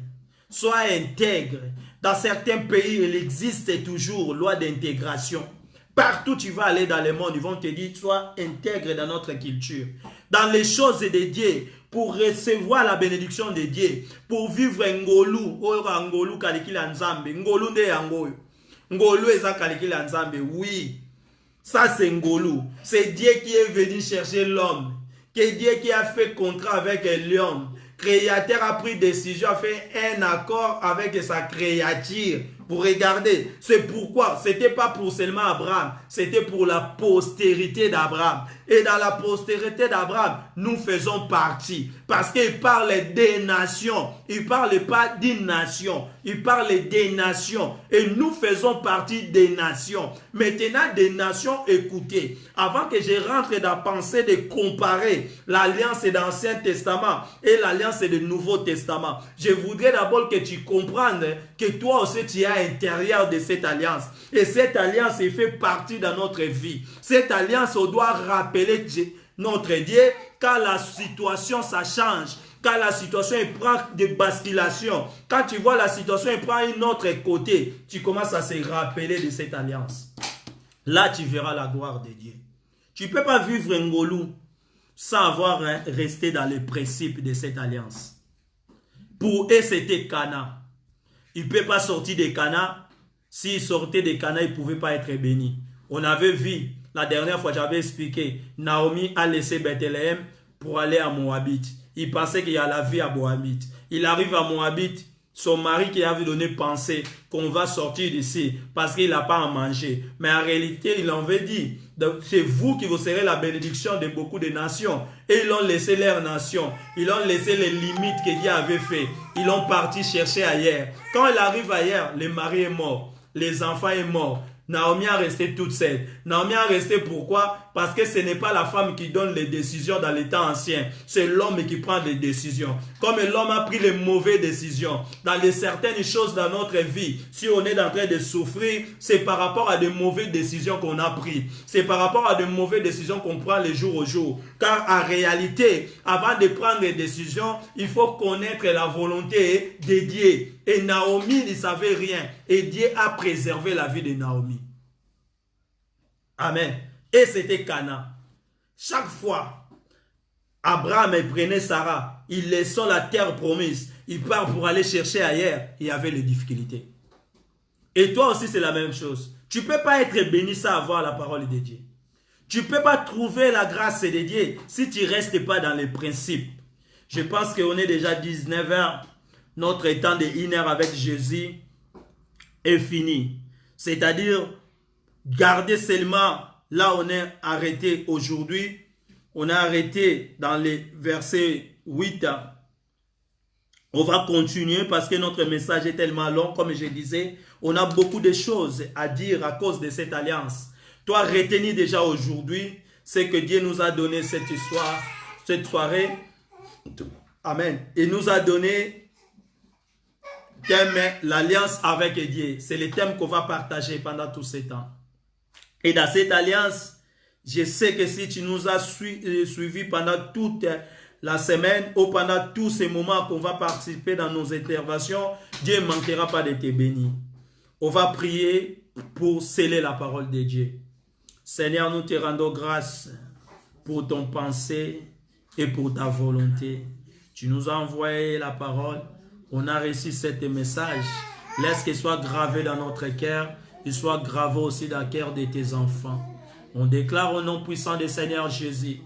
Sois intègre. Dans certains pays, il existe toujours loi d'intégration. Partout où tu vas aller dans le monde, ils vont te dire, sois intègre dans notre culture. Dans les choses de Dieu, pour recevoir la bénédiction de Dieu, pour vivre ngolu, ngolu kalikila nzambe, ngolu nde yangoyo. Ngolu eza kalikila nzambe, oui. Ça c'est ngolu. C'est Dieu qui est venu chercher l'homme. C'est Dieu qui a fait contrat avec l'homme. Créateur a pris décision, a fait un accord avec sa créature. Pour regarder, c'est pourquoi, c'était pas pour seulement Abraham, c'était pour la postérité d'Abraham. Et dans la postérité d'Abraham, nous faisons partie. Parce qu'il parle des nations. Il ne parle pas d'une nation. Il parle des nations. Et nous faisons partie des nations. Maintenant, des nations, écoutez. Avant que je rentre dans la pensée de comparer l'alliance de l'Ancien Testament et l'alliance du Nouveau Testament, je voudrais d'abord que tu comprennes que toi aussi tu es à l'intérieur de cette alliance. Et cette alliance, elle fait partie de notre vie. Cette alliance, on doit rappeler notre Dieu quand la situation ça change, quand la situation prend des basculations, quand tu vois la situation prend un autre côté, tu commences à se rappeler de cette alliance. Là, tu verras la gloire de Dieu. Tu ne peux pas vivre un Ngolou sans avoir resté dans les principes de cette alliance. Pour eux, c'était Cana. Il ne peut pas sortir de Cana. S'il sortait de Cana, il ne pouvait pas être béni. On avait vu, la dernière fois, j'avais expliqué, Naomi a laissé Bethléem pour aller à Moabit. Il pensait qu'il y a la vie à Moabit. Il arrive à Moabit, son mari qui avait donné pensée qu'on va sortir d'ici parce qu'il n'a pas à manger. Mais en réalité, il en avait dit, c'est vous qui vous serez la bénédiction de beaucoup de nations. Et ils ont laissé leur nation. Ils ont laissé les limites que Dieu avait fait. Ils ont parti chercher ailleurs. Quand il arrive ailleurs, le mari est mort. Les enfants sont morts. Naomi a resté toute seule. Naomi a resté pourquoi? Parce que ce n'est pas la femme qui donne les décisions dans les temps anciens. C'est l'homme qui prend les décisions. Comme l'homme a pris les mauvaises décisions dans les certaines choses dans notre vie, si on est en train de souffrir, c'est par rapport à de mauvaises décisions qu'on a prises. C'est par rapport à de mauvaises décisions qu'on prend les jours au jour. Car en réalité, avant de prendre des décisions, il faut connaître la volonté de Dieu. Et Naomi ne savait rien. Et Dieu a préservé la vie de Naomi. Amen. Et c'était Cana. Chaque fois, Abraham prenait Sarah, il laissait la terre promise, il part pour aller chercher ailleurs, il y avait les difficultés. Et toi aussi, c'est la même chose. Tu ne peux pas être béni sans avoir la parole de Dieu. Tu ne peux pas trouver la grâce de Dieu si tu ne restes pas dans les principes. Je pense qu'on est déjà 19 h. Notre temps de 1 heure avec Jésus est fini. C'est-à-dire, garder seulement là où on est arrêté aujourd'hui. On est arrêté dans les versets 8. On va continuer parce que notre message est tellement long. Comme je disais, on a beaucoup de choses à dire à cause de cette alliance. Toi, retenez déjà aujourd'hui ce que Dieu nous a donné cette soirée. Amen. Il nous a donné l'alliance avec Dieu. C'est le thème qu'on va partager pendant tout ce temps. Et dans cette alliance, je sais que si tu nous as suivis pendant toute la semaine ou pendant tous ces moments qu'on va participer dans nos interventions, Dieu ne manquera pas de te bénir. On va prier pour sceller la parole de Dieu. Seigneur, nous te rendons grâce pour ton pensée et pour ta volonté. Tu nous as envoyé la parole. On a reçu ce message. Laisse qu'il soit gravé dans notre cœur. Il soit gravé aussi dans le cœur de tes enfants. On déclare au nom puissant du Seigneur Jésus,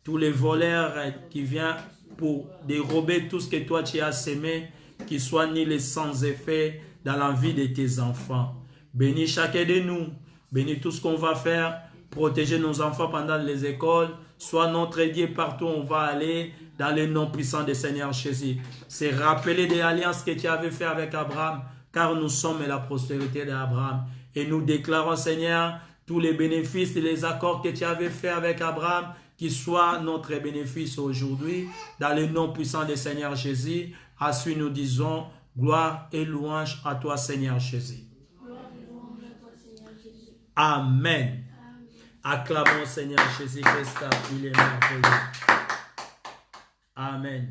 tous les voleurs qui viennent pour dérober tout ce que toi tu as semé, qu'ils soient nulls sans effet dans la vie de tes enfants. Bénis chacun de nous. Bénis tout ce qu'on va faire. Protéger nos enfants pendant les écoles. Sois notre Dieu partout où on va aller. Dans le nom puissant du Seigneur Jésus. C'est rappeler des alliances que tu avais fait avec Abraham. Car nous sommes la postérité d'Abraham. Et nous déclarons, Seigneur, tous les bénéfices et les accords que tu avais fait avec Abraham, qui soient notre bénéfice aujourd'hui. Dans le nom puissant du Seigneur Jésus. À celui nous disons, gloire et louange à toi, Seigneur Jésus. Amen. Acclamons Seigneur Jésus-Christ, il est merveilleux. Amen.